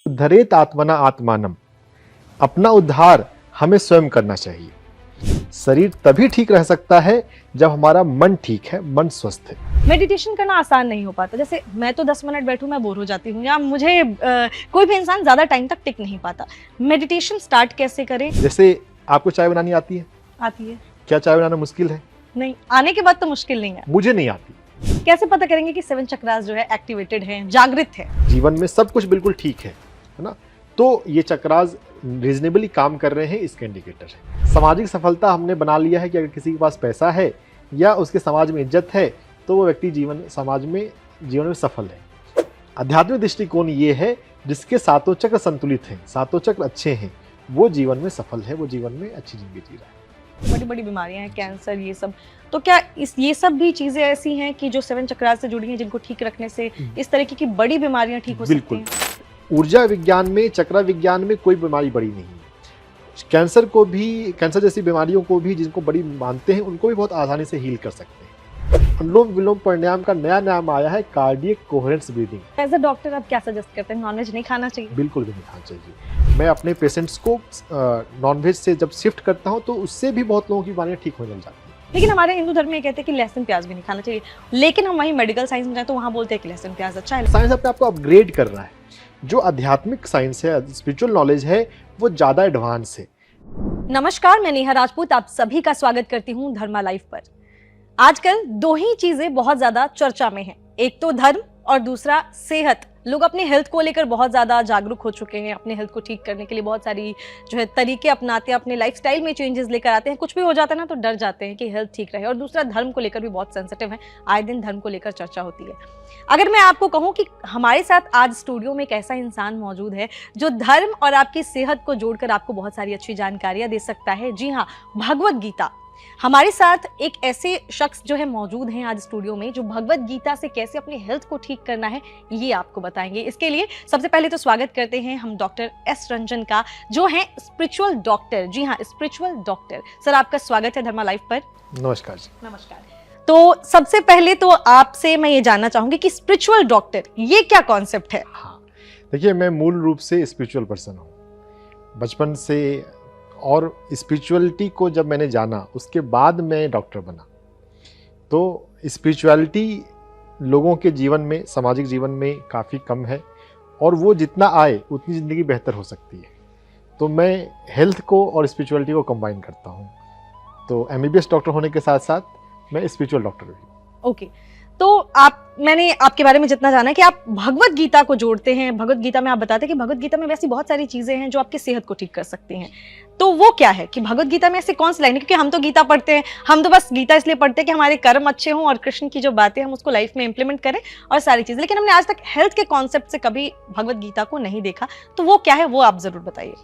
उद्धरेत आत्मना आत्मानम। अपना उद्धार हमें स्वयं करना चाहिए। शरीर तभी ठीक रह सकता है जब हमारा मन ठीक है, मन स्वस्थ है। मेडिटेशन करना आसान नहीं हो पाता। जैसे मैं तो 10 मिनट बैठूं मैं बोर हो जाती हूँ, या मुझे कोई भी इंसान ज्यादा टाइम तक टिक नहीं पाता। मेडिटेशन स्टार्ट कैसे करें? जैसे आपको चाय बनानी आती है? आती है। क्या चाय बनाना मुश्किल है? नहीं, आने के बाद तो मुश्किल नहीं है। मुझे नहीं आती। कैसे पता करेंगे कि 7 चक्रास जो है एक्टिवेटेड हैं, जागृत है? जीवन में सब कुछ बिल्कुल ठीक है ना? तो ये चक्रास रीजनेबली काम कर रहे हैं, इसके इंडिकेटर है। सामाजिक सफलता हमने बना लिया है कि अगर किसी के पास पैसा है या उसके समाज में इज्जत है तो वो व्यक्ति समाज में जीवन में सफल है। आध्यात्मिक दृष्टिकोण ये है जिसके सातों चक्र संतुलित हैं, सातों चक्र अच्छे हैं, वो जीवन में सफल है, वो जीवन में अच्छी जिंदगी जी रहा है। बड़ी बड़ी बीमारियां हैं, कैंसर, ये सब, तो क्या ये सब भी चीजें ऐसी हैं कि जो 7 चक्रास से जुड़ी हैं, जिनको ठीक रखने से इस तरीके की बड़ी बीमारियां ठीक हो सकती हैं? ऊर्जा विज्ञान में, चक्र विज्ञान में कोई बीमारी बड़ी नहीं है। कैंसर को भी, कैंसर जैसी बीमारियों को भी जिनको बड़ी मानते हैं उनको भी बहुत आसानी से हील कर सकते हैं। अनुलोम विलोम प्राणायाम का नया नाम आया है cardiac coherence breathing. As a doctor आप क्या सजेस्ट करते हैं? नॉनवेज नहीं खाना चाहिए? बिल्कुल भी नहीं खाना चाहिए। मैं अपने पेशेंट्स को नॉनवेज से जब शिफ्ट करता हूँ तो उससे भी बहुत लोगों की बीमारियां ठीक होने लग जाती हैं। लेकिन हमारे हिंदू धर्म में कहते हैं कि लहसुन प्याज भी नहीं खाना चाहिए, लेकिन हम वहीं मेडिकल साइंस में जाए तो वहाँ बोलते हैं कि लहसुन प्याज अच्छा है। साइंस अपने आपको अपग्रेड कर रहा है। जो आध्यात्मिक साइंस है, स्पिरिचुअल नॉलेज है, वो ज़्यादा एडवांस है। नमस्कार, मैं नेहा राजपूत आप सभी का स्वागत करती हूँ धर्मा लाइफ पर। आजकल दो ही चीजें बहुत ज्यादा चर्चा में हैं, एक तो धर्म और दूसरा सेहत। लोग अपने हेल्थ को लेकर बहुत ज्यादा जागरूक हो चुके हैं। अपने हेल्थ को ठीक करने के लिए बहुत सारी जो है तरीके अपनाते हैं, अपने लाइफस्टाइल में चेंजेस लेकर आते हैं। कुछ भी हो जाता है ना तो डर जाते हैं कि हेल्थ ठीक रहे। और दूसरा, धर्म को लेकर भी बहुत सेंसिटिव है, आए दिन धर्म को लेकर चर्चा होती है। अगर मैं आपको कहूँ कि हमारे साथ आज स्टूडियो में एक ऐसा इंसान मौजूद है जो धर्म और आपकी सेहत को जोड़कर आपको बहुत सारी अच्छी जानकारियां दे सकता है, जी हाँ, भगवत गीता। हमारे साथ एक ऐसे शख्स जो है मौजूद हैं आज स्टूडियो में, जो भगवत गीता से कैसे अपने हेल्थ को ठीक करना है ये आपको बताएंगे। इसके लिए सबसे पहले तो स्वागत करते हैं हम डॉक्टर एस रंजन का, जो है स्पिरिचुअल डॉक्टर। जी हाँ, स्पिरिचुअल डॉक्टर। सर, आपका स्वागत है धर्मा लाइफ पर। नमस्कार जी। नमस्कार। तो सबसे पहले तो आपसे मैं ये जानना चाहूंगी कि स्पिरिचुअल डॉक्टर ये क्या कॉन्सेप्ट है? हाँ, देखिए, मैं मूल रूप से स्पिरिचुअल पर्सन हूँ बचपन से, और स्पिरिचुअलिटी को जब मैंने जाना उसके बाद मैं डॉक्टर बना। तो स्पिरिचुअलिटी लोगों के जीवन में, सामाजिक जीवन में काफ़ी कम है, और वो जितना आए उतनी ज़िंदगी बेहतर हो सकती है। तो मैं हेल्थ को और स्पिरिचुअलिटी को कंबाइन करता हूँ। तो MBBS डॉक्टर होने के साथ साथ मैं स्पिरिचुअल डॉक्टर भी हूँ। ओके, तो मैंने आपके बारे में जितना जाना है कि आप भगवत गीता को जोड़ते हैं। भगवत गीता में आप बताते हैं कि भगवत गीता में वैसी बहुत सारी चीजें हैं जो आपकी सेहत को ठीक कर सकती हैं। तो वो क्या है कि भगवत गीता में ऐसे कौन सी लाइन है? क्योंकि हम तो गीता पढ़ते हैं, हम तो बस गीता इसलिए पढ़ते हैं कि हमारे कर्म अच्छे हों और कृष्ण की जो बातें हम उसको लाइफ में इंप्लीमेंट करें और सारी चीजें, लेकिन हमने आज तक हेल्थ के कॉन्सेप्ट से कभी भगवत गीता को नहीं देखा। तो वो क्या है, वो आप जरूर बताइए।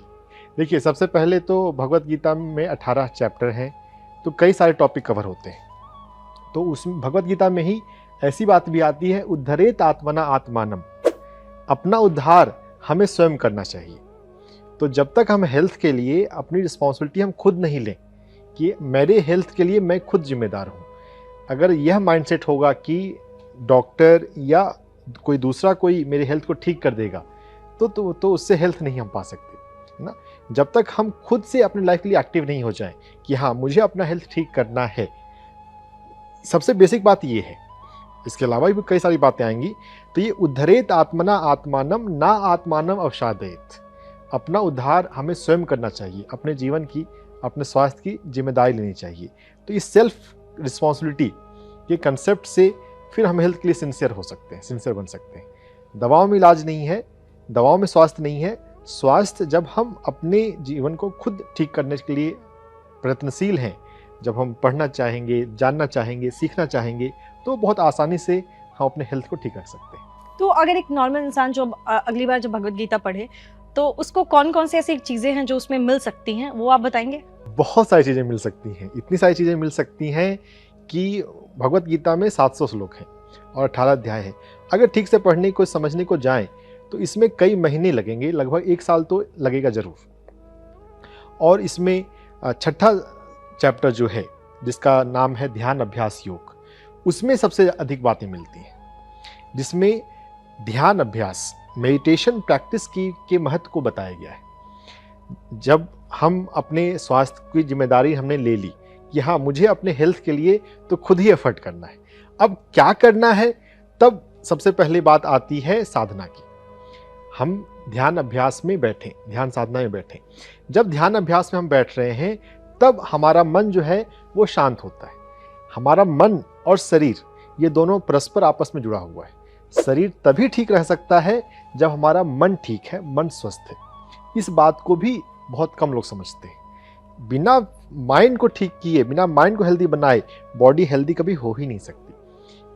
देखिए, सबसे पहले तो भगवत गीता में 18 चैप्टर हैं, तो कई सारे टॉपिक कवर होते हैं। तो उसमें भगवत गीता में ही ऐसी बात भी आती है, उद्धरेत आत्मना आत्मानम। अपना उद्धार हमें स्वयं करना चाहिए। तो जब तक हम हेल्थ के लिए अपनी रिस्पॉन्सिबिलिटी हम खुद नहीं लें कि मेरे हेल्थ के लिए मैं खुद जिम्मेदार हूँ, अगर यह माइंडसेट होगा कि डॉक्टर या कोई दूसरा कोई मेरे हेल्थ को ठीक कर देगा, तो उससे हेल्थ नहीं हम पा सकते, है ना। जब तक हम खुद से अपनी लाइफ के लिए एक्टिव नहीं हो जाएं कि हाँ, मुझे अपना हेल्थ ठीक करना है। सबसे बेसिक बात ये है, इसके अलावा भी कई सारी बातें आएंगी। तो ये उद्धरेत आत्मना आत्मानम ना आत्मानम अवसादेत। अपना उद्धार हमें स्वयं करना चाहिए, अपने जीवन की, अपने स्वास्थ्य की जिम्मेदारी लेनी चाहिए। तो इस सेल्फ रिस्पॉन्सिबिलिटी के कंसेप्ट से फिर हम हेल्थ के लिए सिंसियर हो सकते हैं, सिंसियर बन सकते हैं। दवाओं में इलाज नहीं है, दवाओं में स्वास्थ्य नहीं है। स्वास्थ्य जब हम अपने जीवन को खुद ठीक करने के लिए प्रयत्नशील हैं, जब हम पढ़ना चाहेंगे, जानना चाहेंगे, सीखना चाहेंगे, तो बहुत आसानी से हम अपने हेल्थ को ठीक रख सकते हैं। तो अगर एक नॉर्मल इंसान जो अगली बार जब भगवत गीता पढ़े तो उसको कौन कौन सी ऐसी चीजें हैं जो उसमें मिल सकती हैं, वो आप बताएंगे? बहुत सारी चीज़ें मिल सकती हैं, इतनी सारी चीज़ें मिल सकती हैं कि भगवत गीता में 700 श्लोक हैं और 18 अध्याय हैं। अगर ठीक से पढ़ने को, समझने को जाएं तो इसमें कई महीने लगेंगे, लगभग 1 साल तो लगेगा ज़रूर। और इसमें 6ठा चैप्टर जो है, जिसका नाम है ध्यान अभ्यास योग, उसमें सबसे अधिक बातें मिलती हैं, जिसमें ध्यान अभ्यास मेडिटेशन प्रैक्टिस के महत्व को बताया गया है। जब हम अपने स्वास्थ्य की जिम्मेदारी हमने ले ली कि हाँ मुझे अपने हेल्थ के लिए तो खुद ही एफर्ट करना है, अब क्या करना है, तब सबसे पहले बात आती है साधना की। हम ध्यान अभ्यास में बैठें, ध्यान साधना में बैठें। जब ध्यान अभ्यास में हम बैठ रहे हैं तब हमारा मन जो है वो शांत होता है। हमारा मन और शरीर ये दोनों परस्पर आपस में जुड़ा हुआ है। शरीर तभी ठीक रह सकता है जब हमारा मन ठीक है, मन स्वस्थ है। इस बात को भी बहुत कम लोग समझते हैं। बिना माइंड को ठीक किए, बिना माइंड को हेल्दी बनाए बॉडी हेल्दी कभी हो ही नहीं सकती।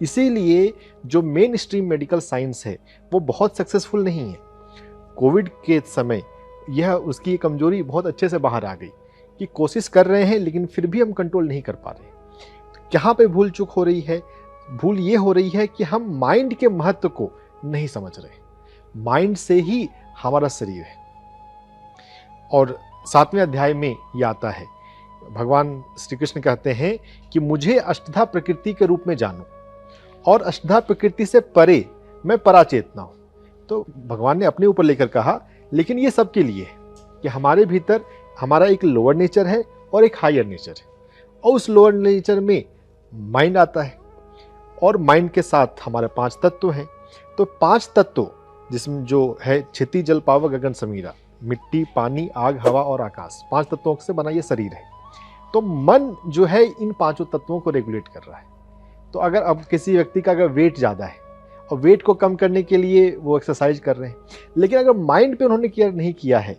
इसीलिए जो मेन स्ट्रीम मेडिकल साइंस है वो बहुत सक्सेसफुल नहीं है। कोविड के समय यह उसकी कमजोरी बहुत अच्छे से बाहर आ गई कि कोशिश कर रहे हैं लेकिन फिर भी हम कंट्रोल नहीं कर पा रहे। कहाँ पे भूल चूक हो रही है? भूल ये हो रही है कि हम माइंड के महत्व को नहीं समझ रहे। माइंड से ही हमारा शरीर है। और 7वें अध्याय में ये आता है, भगवान श्री कृष्ण कहते हैं कि मुझे अष्टधा प्रकृति के रूप में जानो और अष्टधा प्रकृति से परे मैं पराचेतना हूँ। तो भगवान ने अपने ऊपर लेकर कहा, लेकिन ये सबके लिए है कि हमारे भीतर हमारा एक लोअर नेचर है और एक हायर नेचर है, और उस लोअर नेचर में माइंड आता है और माइंड के साथ हमारे 5 तत्व हैं। तो 5 तत्व जिसमें जो है क्षिति जल पावक गगन समीरा, मिट्टी पानी आग हवा और आकाश, 5 तत्वों से बना ये शरीर है। तो मन जो है इन 5 तत्वों को रेगुलेट कर रहा है। तो अगर अब किसी व्यक्ति का अगर वेट ज़्यादा है और वेट को कम करने के लिए वो एक्सरसाइज कर रहे हैं, लेकिन अगर माइंड पे उन्होंने केयर नहीं किया है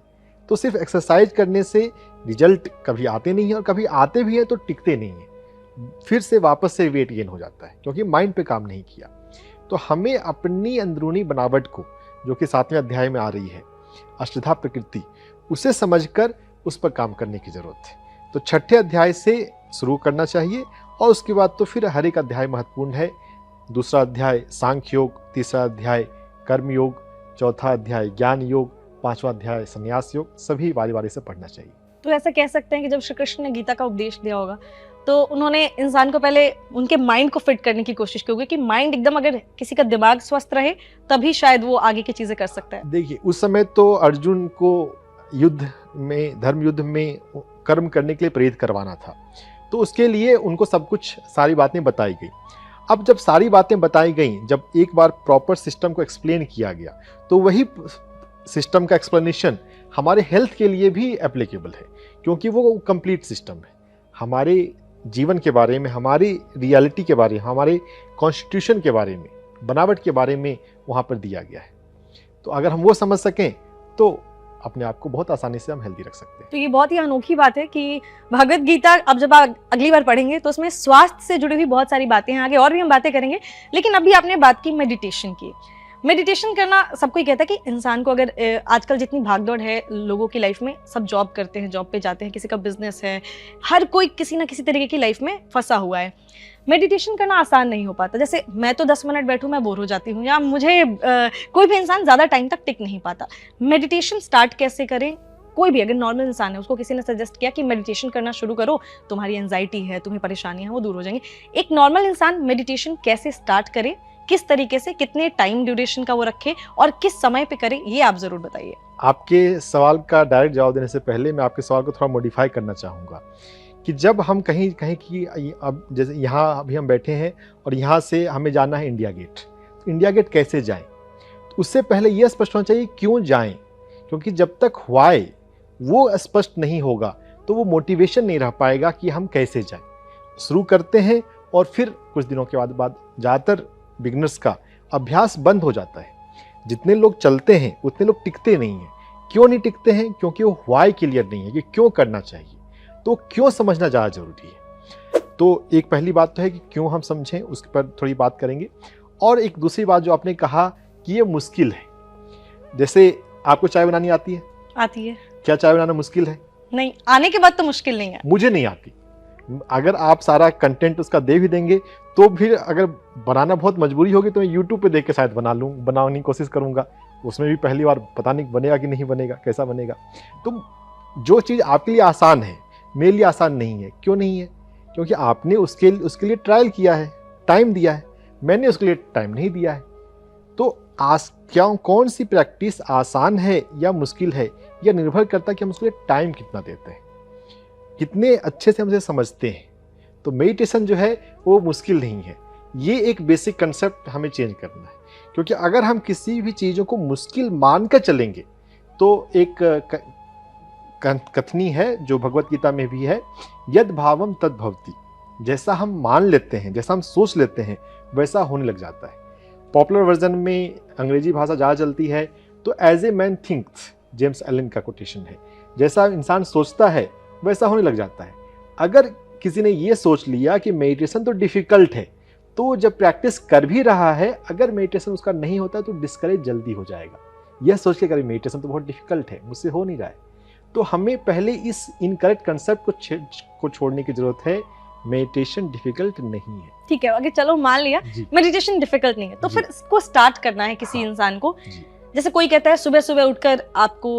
तो सिर्फ एक्सरसाइज करने से रिजल्ट कभी आते नहीं है, और कभी आते भी हैं तो टिकते नहीं हैं, फिर से वापस से वेट गेन हो जाता है क्योंकि माइंड पे काम नहीं किया। तो हमें अपनी अंदरूनी बनावट को, जो कि 7वें अध्याय में आ रही है अष्टधा प्रकृति, उसे समझकर उस पर काम करने की जरूरत है। तो 6ठे अध्याय से शुरू करना चाहिए और उसके बाद तो फिर हर एक अध्याय महत्वपूर्ण है। दूसरा अध्याय सांख्य योग, तीसरा अध्याय कर्म योग, चौथा अध्याय ज्ञान योग, 5वां अध्याय संन्यास योग, सभी बारी बारी से पढ़ना चाहिए। तो ऐसा कह सकते हैं कि जब श्री कृष्ण ने गीता का उपदेश दिया होगा तो उन्होंने इंसान को पहले उनके माइंड को फिट करने की कोशिश की होगी कि माइंड एकदम, अगर किसी का दिमाग स्वस्थ रहे तभी शायद वो आगे की चीजें कर सकता है। देखिए उस समय तो अर्जुन को युद्ध में, धर्म युद्ध में कर्म करने के लिए प्रेरित करवाना था, तो उसके लिए उनको सब कुछ सारी बातें बताई गई। अब जब सारी बातें बताई गई, जब एक बार प्रॉपर सिस्टम को एक्सप्लेन किया गया, तो वही सिस्टम का एक्सप्लेनेशन हमारे हेल्थ के लिए भी एप्लीकेबल है, क्योंकि वो कंप्लीट सिस्टम है। हमारे जीवन के बारे में, हमारी रियलिटी के बारे में, हमारे कॉन्स्टिट्यूशन के बारे में, बनावट के बारे में वहाँ पर दिया गया है। तो अगर हम वो समझ सकें तो अपने आप को बहुत आसानी से हम हेल्दी रख सकते हैं। तो ये बहुत ही अनोखी बात है कि भगवत गीता अब जब आप अगली बार पढ़ेंगे तो उसमें स्वास्थ्य से जुड़ी हुई बहुत सारी बातें हैं, आगे और भी हम बातें करेंगे। लेकिन अभी आपने बात की मेडिटेशन की। मेडिटेशन करना, सबको ही कहता है कि इंसान को, अगर आजकल जितनी भागदौड़ है लोगों की लाइफ में, सब जॉब करते हैं, जॉब पे जाते हैं, किसी का बिजनेस है, हर कोई किसी ना किसी तरीके की लाइफ में फंसा हुआ है। मेडिटेशन करना आसान नहीं हो पाता। जैसे मैं तो 10 मिनट बैठूं मैं बोर हो जाती हूँ, या मुझे कोई भी इंसान ज़्यादा टाइम तक टिक नहीं पाता। मेडिटेशन स्टार्ट कैसे करें? कोई भी अगर नॉर्मल इंसान है, उसको किसी ने सजेस्ट किया कि मेडिटेशन करना शुरू करो, तुम्हारी एंजाइटी है, तुम्हें परेशानियां हैं, वो दूर हो जाएंगी। एक नॉर्मल इंसान मेडिटेशन कैसे स्टार्ट करे, किस तरीके से, कितने टाइम ड्यूरेशन का वो रखे और किस समय पे करे, ये आप जरूर बताइए। आपके सवाल का डायरेक्ट जवाब देने से पहले मैं आपके सवाल को थोड़ा मॉडिफाई करना चाहूँगा कि जब हम कहीं की, अब जैसे यहाँ अभी हम बैठे हैं और यहाँ से हमें जाना है इंडिया गेट, तो इंडिया गेट कैसे जाएं? तो उससे पहले यह स्पष्ट होना चाहिए क्यों जाएं, क्योंकि जब तक व्हाई वो स्पष्ट नहीं होगा तो वो मोटिवेशन नहीं रह पाएगा कि हम कैसे जाएं। शुरू करते हैं और फिर कुछ दिनों के बाद ज़्यादातर बिगनर्स का अभ्यास बंद हो जाता है। जितने लोग चलते हैं उतने लोग टिकते नहीं हैं। क्यों नहीं टिकते हैं? क्योंकि वो व्हाई क्लियर नहीं है कि क्यों करना चाहिए। तो क्यों समझना ज़्यादा जरूरी है। तो एक पहली बात तो है कि क्यों हम समझें, उसके पर थोड़ी बात करेंगे। और एक दूसरी बात जो आपने कहा कि ये मुश्किल है, जैसे आपको चाय बनानी आती है? आती है। क्या चाय बनाना मुश्किल है? नहीं, आने के बाद तो मुश्किल नहीं है। मुझे नहीं आती। अगर आप सारा कंटेंट उसका दे भी देंगे तो फिर अगर बनाना बहुत मजबूरी होगी तो मैं यूट्यूब पे देख के शायद बनाने की कोशिश करूंगा। उसमें भी पहली बार पता नहीं बनेगा कि नहीं बनेगा, कैसा बनेगा। तो जो चीज़ आपके लिए आसान है मेरे लिए आसान नहीं है। क्यों नहीं है? क्योंकि आपने उसके लिए ट्रायल किया है, टाइम दिया है। मैंने उसके लिए टाइम नहीं दिया है। तो क्या कौन सी प्रैक्टिस आसान है या मुश्किल है, यह निर्भर करता है कि हम उसके लिए टाइम कितना देते हैं, कितने अच्छे से हम उसे समझते हैं। तो मेडिटेशन जो है वो मुश्किल नहीं है, ये एक बेसिक कंसेप्ट हमें चेंज करना है। क्योंकि अगर हम किसी भी चीज़ों को मुश्किल मानकर चलेंगे तो एक कथनी है जो भगवत गीता में भी है, यद भावम तद भवति। जैसा हम मान लेते हैं, जैसा हम सोच लेते हैं, वैसा होने लग जाता है। पॉपुलर वर्जन में अंग्रेजी भाषा ज़्यादा चलती है, तो as a man thinks, James Allen का कोटेशन है, जैसा इंसान सोचता है वैसा होने लग जाता है। अगर किसी ने ये सोच लिया कि मेडिटेशन तो डिफ़िकल्ट है, तो जब प्रैक्टिस कर भी रहा है, अगर मेडिटेशन उसका नहीं होता तो डिस्करेज जल्दी हो जाएगा। यह सोच के करें मेडिटेशन तो बहुत डिफ़िकल्ट है, मुझसे हो नहीं रहा है। तो हमें पहले इस इनकरेक्ट कंसेप्ट को छोड़ने की ज़रूरत है। मेडिटेशन डिफिकल्ट नहीं है। ठीक है, अगर चलो मान लिया मेडिटेशन डिफिकल्ट नहीं है, तो फिर इसको स्टार्ट करना है किसी इंसान को। जैसे कोई कहता है सुबह सुबह उठकर आपको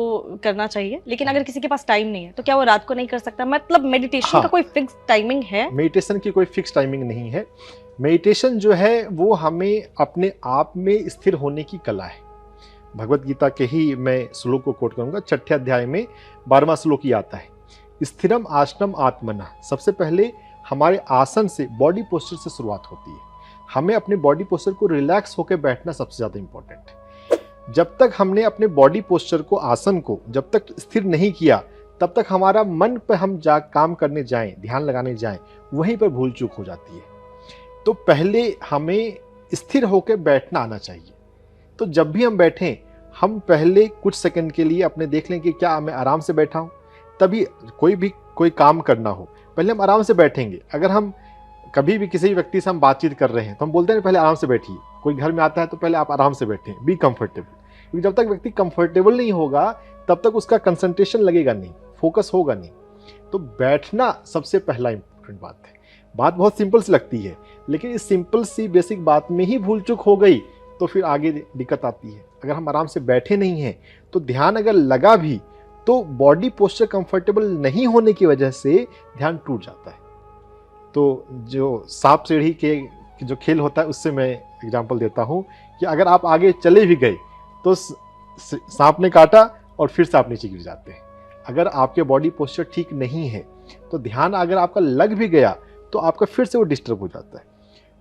करना चाहिए, लेकिन अगर किसी के पास टाइम नहीं है तो क्या वो रात को नहीं कर सकता? मतलब मेडिटेशन का कोई फिक्स टाइमिंग है? मेडिटेशन की कोई फिक्स टाइमिंग नहीं है। मेडिटेशन जो है वो हमें अपने आप में स्थिर होने की कला है। भगवत गीता के ही मैं श्लोक को कोट करूंगा। 6ठे अध्याय में 12वां श्लोक ही आता है, स्थिरम आसनम आत्मना। सबसे पहले हमारे आसन से, बॉडी पोस्चर से शुरुआत होती है। हमें अपने बॉडी पोस्चर को रिलैक्स होकर बैठना सबसे ज़्यादा इंपॉर्टेंट है। जब तक हमने अपने बॉडी पोस्चर को, आसन को जब तक स्थिर नहीं किया, तब तक हमारा मन पर हम काम करने जाएं, ध्यान लगाने जाएं, वहीं पर भूल चूक हो जाती है। तो पहले हमें स्थिर होकर बैठना आना चाहिए। तो जब भी हम बैठें, हम पहले कुछ सेकंड के लिए अपने देख लें कि क्या मैं आराम से बैठा हूँ। तभी कोई काम करना हो, पहले हम आराम से बैठेंगे। अगर हम कभी भी किसी व्यक्ति से हम बातचीत कर रहे हैं तो हम बोलते हैं पहले आराम से बैठिए। कोई घर में आता है तो पहले आप आराम से बैठें, बी कंफर्टेबल। क्योंकि जब तक व्यक्ति कंफर्टेबल नहीं होगा तब तक उसका कंसंट्रेशन लगेगा नहीं, फोकस होगा नहीं। तो बैठना सबसे पहला इंपॉर्टेंट बात है। बात बहुत सिंपल सी लगती है, लेकिन इस सिंपल सी बेसिक बात में ही भूल चूक हो गई तो फिर आगे दिक्कत आती है। अगर हम आराम से बैठे नहीं हैं तो ध्यान अगर लगा भी तो बॉडी पोस्चर कंफर्टेबल नहीं होने की वजह से ध्यान टूट जाता है। तो जो सांप सीढ़ी के जो खेल होता है उससे मैं एग्जांपल देता हूँ कि अगर आप आगे चले भी गए तो सांप ने काटा और फिर से आप नीचे गिर जाते हैं। अगर आपके बॉडी पोस्चर ठीक नहीं है तो ध्यान अगर आपका लग भी गया तो आपका फिर से वो डिस्टर्ब हो जाता है।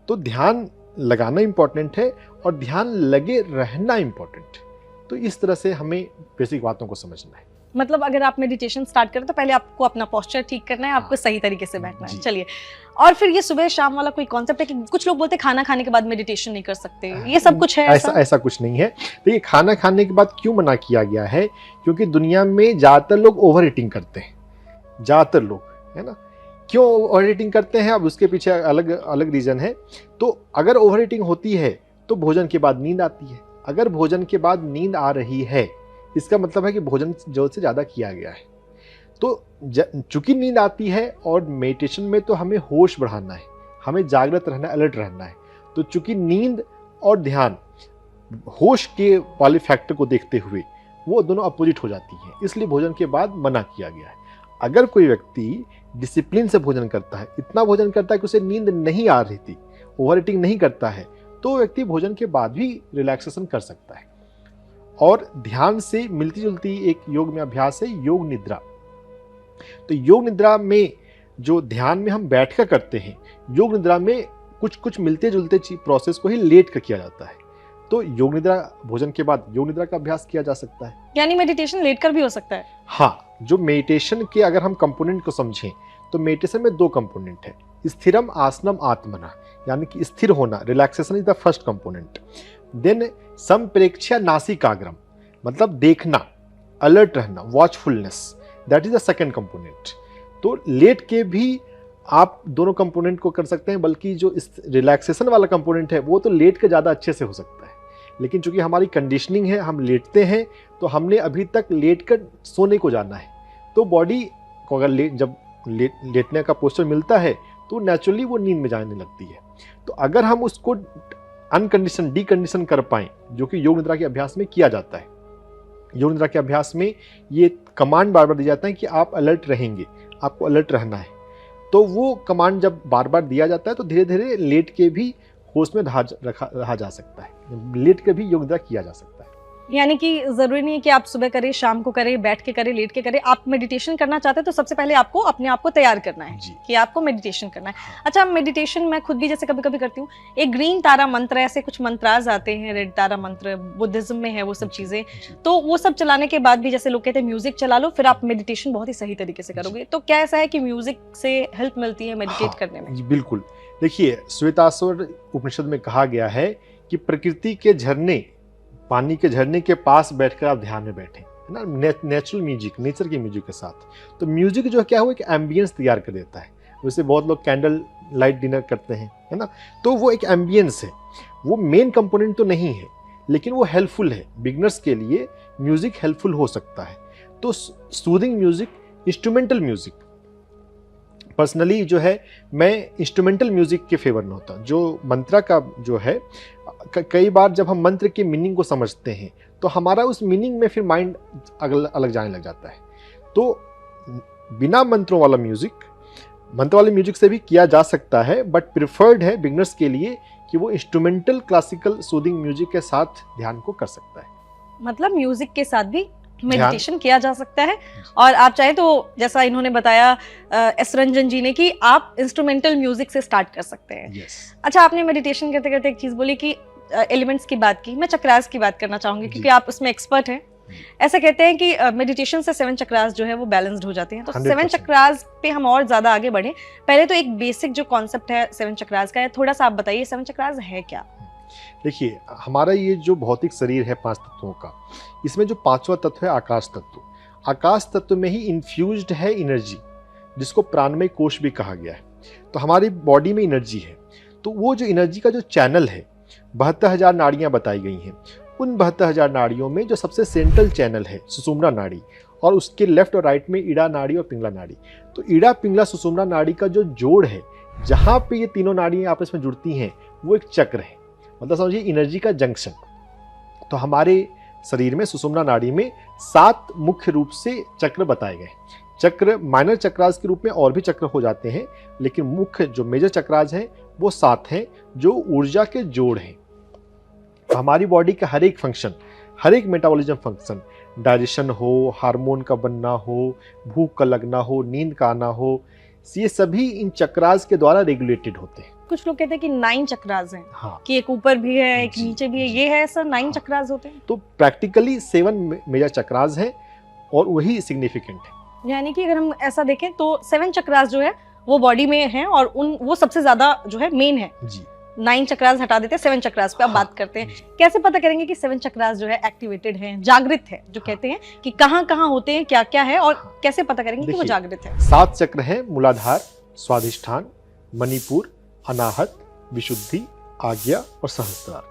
तो ध्यान लगाना इंपॉर्टेंट है और ध्यान लगे रहना इंपॉर्टेंट है। तो इस तरह से हमें बेसिक बातों को समझना है। मतलब अगर आप मेडिटेशन स्टार्ट करें तो पहले आपको अपना पोस्चर ठीक करना है, आपको सही तरीके से बैठना है। चलिए, और फिर ये सुबह शाम वाला कोई कॉन्सेप्ट है कि कुछ लोग बोलते हैं खाना खाने के बाद मेडिटेशन नहीं कर सकते, ये सब कुछ है? ऐसा कुछ नहीं है। तो ये खाना खाने के बाद क्यों मना किया गया है? क्योंकि दुनिया में ज़्यादातर लोग ओवर ईटिंग करते हैं, ज़्यादातर लोग, है ना। क्यों ओवर ईटिंग करते हैं, अब उसके पीछे अलग अलग रीज़न है। तो अगर ओवर ईटिंग होती है तो भोजन के बाद नींद आती है। अगर भोजन के बाद नींद आ रही है, इसका मतलब है कि भोजन जरूरत से ज़्यादा किया गया है। तो चूंकि नींद आती है और मेडिटेशन में तो हमें होश बढ़ाना है, हमें जागृत रहना, अलर्ट रहना है। तो चूंकि नींद और ध्यान होश के वाले फैक्टर को देखते हुए वो दोनों अपोजिट हो जाती हैं, इसलिए भोजन के बाद मना किया गया है। अगर कोई व्यक्ति डिसिप्लिन से भोजन करता है, इतना भोजन करता है कि उसे नींद नहीं आ रही थी, ओवर ईटिंग नहीं करता है, तो व्यक्ति भोजन के बाद भी रिलैक्सेशन कर सकता है। और ध्यान से मिलती जुलती एक योग में अभ्यास है योग निद्रा। तो योग निद्रा में जो ध्यान में हम बैठ कर करते हैं, योग निद्रा में कुछ मिलते जुलते प्रोसेस को ही लेट कर किया जाता है। तो योग निद्रा, भोजन के बाद योग निद्रा का अभ्यास किया जा सकता है। यानी मेडिटेशन लेट कर भी हो सकता है? हाँ, जो मेडिटेशन के अगर हम कंपोनेंट को समझें तो मेडिटेशन में 2 कंपोनेंट है, स्थिरम आसनम आत्मना, यानी कि स्थिर होना, relaxation is the first component. Then संप्रेक्ष्य नासिकाग्रम, मतलब देखना, अलर्ट रहना, watchfulness, that is the second component. तो लेट के भी आप दोनों कंपोनेंट को कर सकते हैं, बल्कि जो रिलैक्सेशन वाला कंपोनेंट है वो तो लेट के ज़्यादा अच्छे से हो सकता है। लेकिन चूंकि हमारी कंडीशनिंग है, हम लेटते हैं, तो हमने अभी तक लेट कर सोने को जाना है। तो बॉडी को अगर लेटने का पोस्चर मिलता है तो नेचुरली वो नींद में जाने लगती है। तो अगर हम उसको अनकंडीशन, डीकंडीशन कर पाएं, जो कि योग निद्रा के अभ्यास में किया जाता है। योग निद्रा के अभ्यास में ये कमांड बार बार दिया जाता है कि आप अलर्ट रहेंगे, आपको अलर्ट रहना है। तो वो कमांड जब बार बार दिया जाता है तो धीरे धीरे लेट के भी होश में रहा जा सकता है। लेट कर भी योग निद्रा किया जा सकता है। यानी कि जरूरी नहीं है कि आप सुबह करें, शाम को करें, बैठ के करें, लेट के करें। आप मेडिटेशन करना चाहते हैं तो सबसे पहले आपको अपने आप को तैयार करना है जी। कि आपको मेडिटेशन करना है। अच्छा, मेडिटेशन मैं खुद भी जैसे कभी कभी करती हूँ। एक ग्रीन तारा मंत्र, ऐसे कुछ मंत्राज आते हैं, रेड तारा मंत्र बुद्धिज्म में है वो सब चीजें, तो वो सब चलाने के बाद भी जैसे लोग कहते हैं म्यूजिक चला लो फिर आप मेडिटेशन बहुत ही सही तरीके से करोगे, तो क्या ऐसा है कि म्यूजिक से हेल्प मिलती है मेडिटेट करने में? जी बिल्कुल। देखिए, श्वेताश्वर उपनिषद में कहा गया है कि प्रकृति के झरने, पानी के झरने के पास बैठकर आप ध्यान में बैठें, है ना, नेचुरल म्यूजिक, नेचर की म्यूजिक के साथ। तो म्यूजिक जो क्या हुआ, एक एम्बियंस तैयार कर देता है। वैसे बहुत लोग कैंडल लाइट डिनर करते हैं, है ना, तो वो एक एम्बियंस है, वो मेन कंपोनेंट तो नहीं है, लेकिन वो हेल्पफुल है। बिगनर्स के लिए म्यूजिक हेल्पफुल हो सकता है। तो soothing music, instrumental music, personally जो है मैं इंस्ट्रूमेंटल म्यूजिक के फेवर में होता हूँ। जो मंत्रा का जो है, कई बार जब हम मंत्र के मीनिंग को समझते हैं तो हमारा उस मीनिंग में फिर माइंड अलग जाने लग जाता है। तो बिना मंत्रों वाला म्यूजिक, मंत्र वाले म्यूजिक से भी किया जा सकता है, बट प्रिफर्ड है बिगनर्स के लिए कि वो इंस्ट्रूमेंटल क्लासिकल सूदिंग म्यूजिक के साथ ध्यान को कर सकता है। मतलब म्यूजिक के साथ भी मेडिटेशन किया जा सकता है। और आप चाहे तो जैसा इन्होंने बताया एस रंजन जी ने कि आप इंस्ट्रूमेंटल म्यूजिक से स्टार्ट कर सकते हैं। yes. अच्छा, आपने मेडिटेशन करते करते एक चीज बोली कि एलिमेंट्स की बात की, मैं चक्रास की बात करना चाहूंगी क्योंकि आप उसमें एक्सपर्ट हैं। ऐसा कहते हैं कि मेडिटेशन से 7 चक्रास जो है वो बैलेंस्ड हो जाते हैं। तो 7 चक्रास पे हम और ज्यादा आगे बढ़े, पहले तो एक बेसिक जो कॉन्सेप्ट है 7 चक्रास का है, थोड़ा सा आप बताइए 7 चक्रास है क्या? देखिए, हमारा ये जो भौतिक शरीर है 5 तत्वों का, इसमें जो 5वां तत्व है आकाश तत्व, आकाश तत्व में ही इन्फ्यूज्ड है एनर्जी, जिसको प्राणमय कोश भी कहा गया है। तो हमारी बॉडी में एनर्जी है, तो वो जो एनर्जी का जो चैनल है, 72,000 नाड़ियां बताई गई हैं। उन 72,000 नाड़ियों में जो सबसे सेंट्रल चैनल है सुषुम्ना नाड़ी, और उसके लेफ्ट और राइट में ईड़ा नाड़ी और पिंगला नाड़ी। तो ईड़ा, पिंगला, सुषुम्ना नाड़ी का जो जोड़ है, जहां पे ये तीनों नाड़ियां आपस में जुड़ती हैं, वो एक चक्र है, मतलब समझिए एनर्जी का जंक्शन। तो हमारे शरीर में सुषुम्ना नाड़ी में 7 मुख्य रूप से चक्र बताए गए। चक्र माइनर चक्रास के रूप में और भी चक्र हो जाते हैं, लेकिन मुख्य जो मेजर चक्रास हैं वो 7 हैं, जो ऊर्जा के जोड़ हैं। तो हमारी बॉडी का हर एक फंक्शन, हर एक मेटाबॉलिज्म फंक्शन, डाइजेशन हो, हार्मोन का बनना हो, भूख का लगना हो, नींद का आना हो, ये सभी इन चक्रास के द्वारा रेगुलेटेड होते हैं। कुछ लोग कहते हैं कि 9 चक्रास हैं। हाँ, कि एक ऊपर भी है, एक नीचे भी है, ये है सर 9 चक्रास होते हैं? तो प्रैक्टिकली 7 मेजर चक्रास हैं और वही सिग्निफिकेंट है। यानी कि अगर हम ऐसा देखें तो 7 चक्रास जो है वो बॉडी में है और वो सबसे ज्यादा जो है मेन है जी। 9 चक्रास हटा देते हैं, 7 चक्रास पे अब बात करते हैं। कैसे पता करेंगे कि 7 चक्रास जो है एक्टिवेटेड हैं, जागृत है, जो कहते हैं कि कहाँ कहाँ होते हैं, क्या क्या है, और कैसे पता करेंगे कि वो जागृत है? 7 चक्र हैं, मूलाधार, स्वाधिष्ठान, मणिपुर, अनाहत, विशुद्धि, आज्ञा और सहस्त्रार।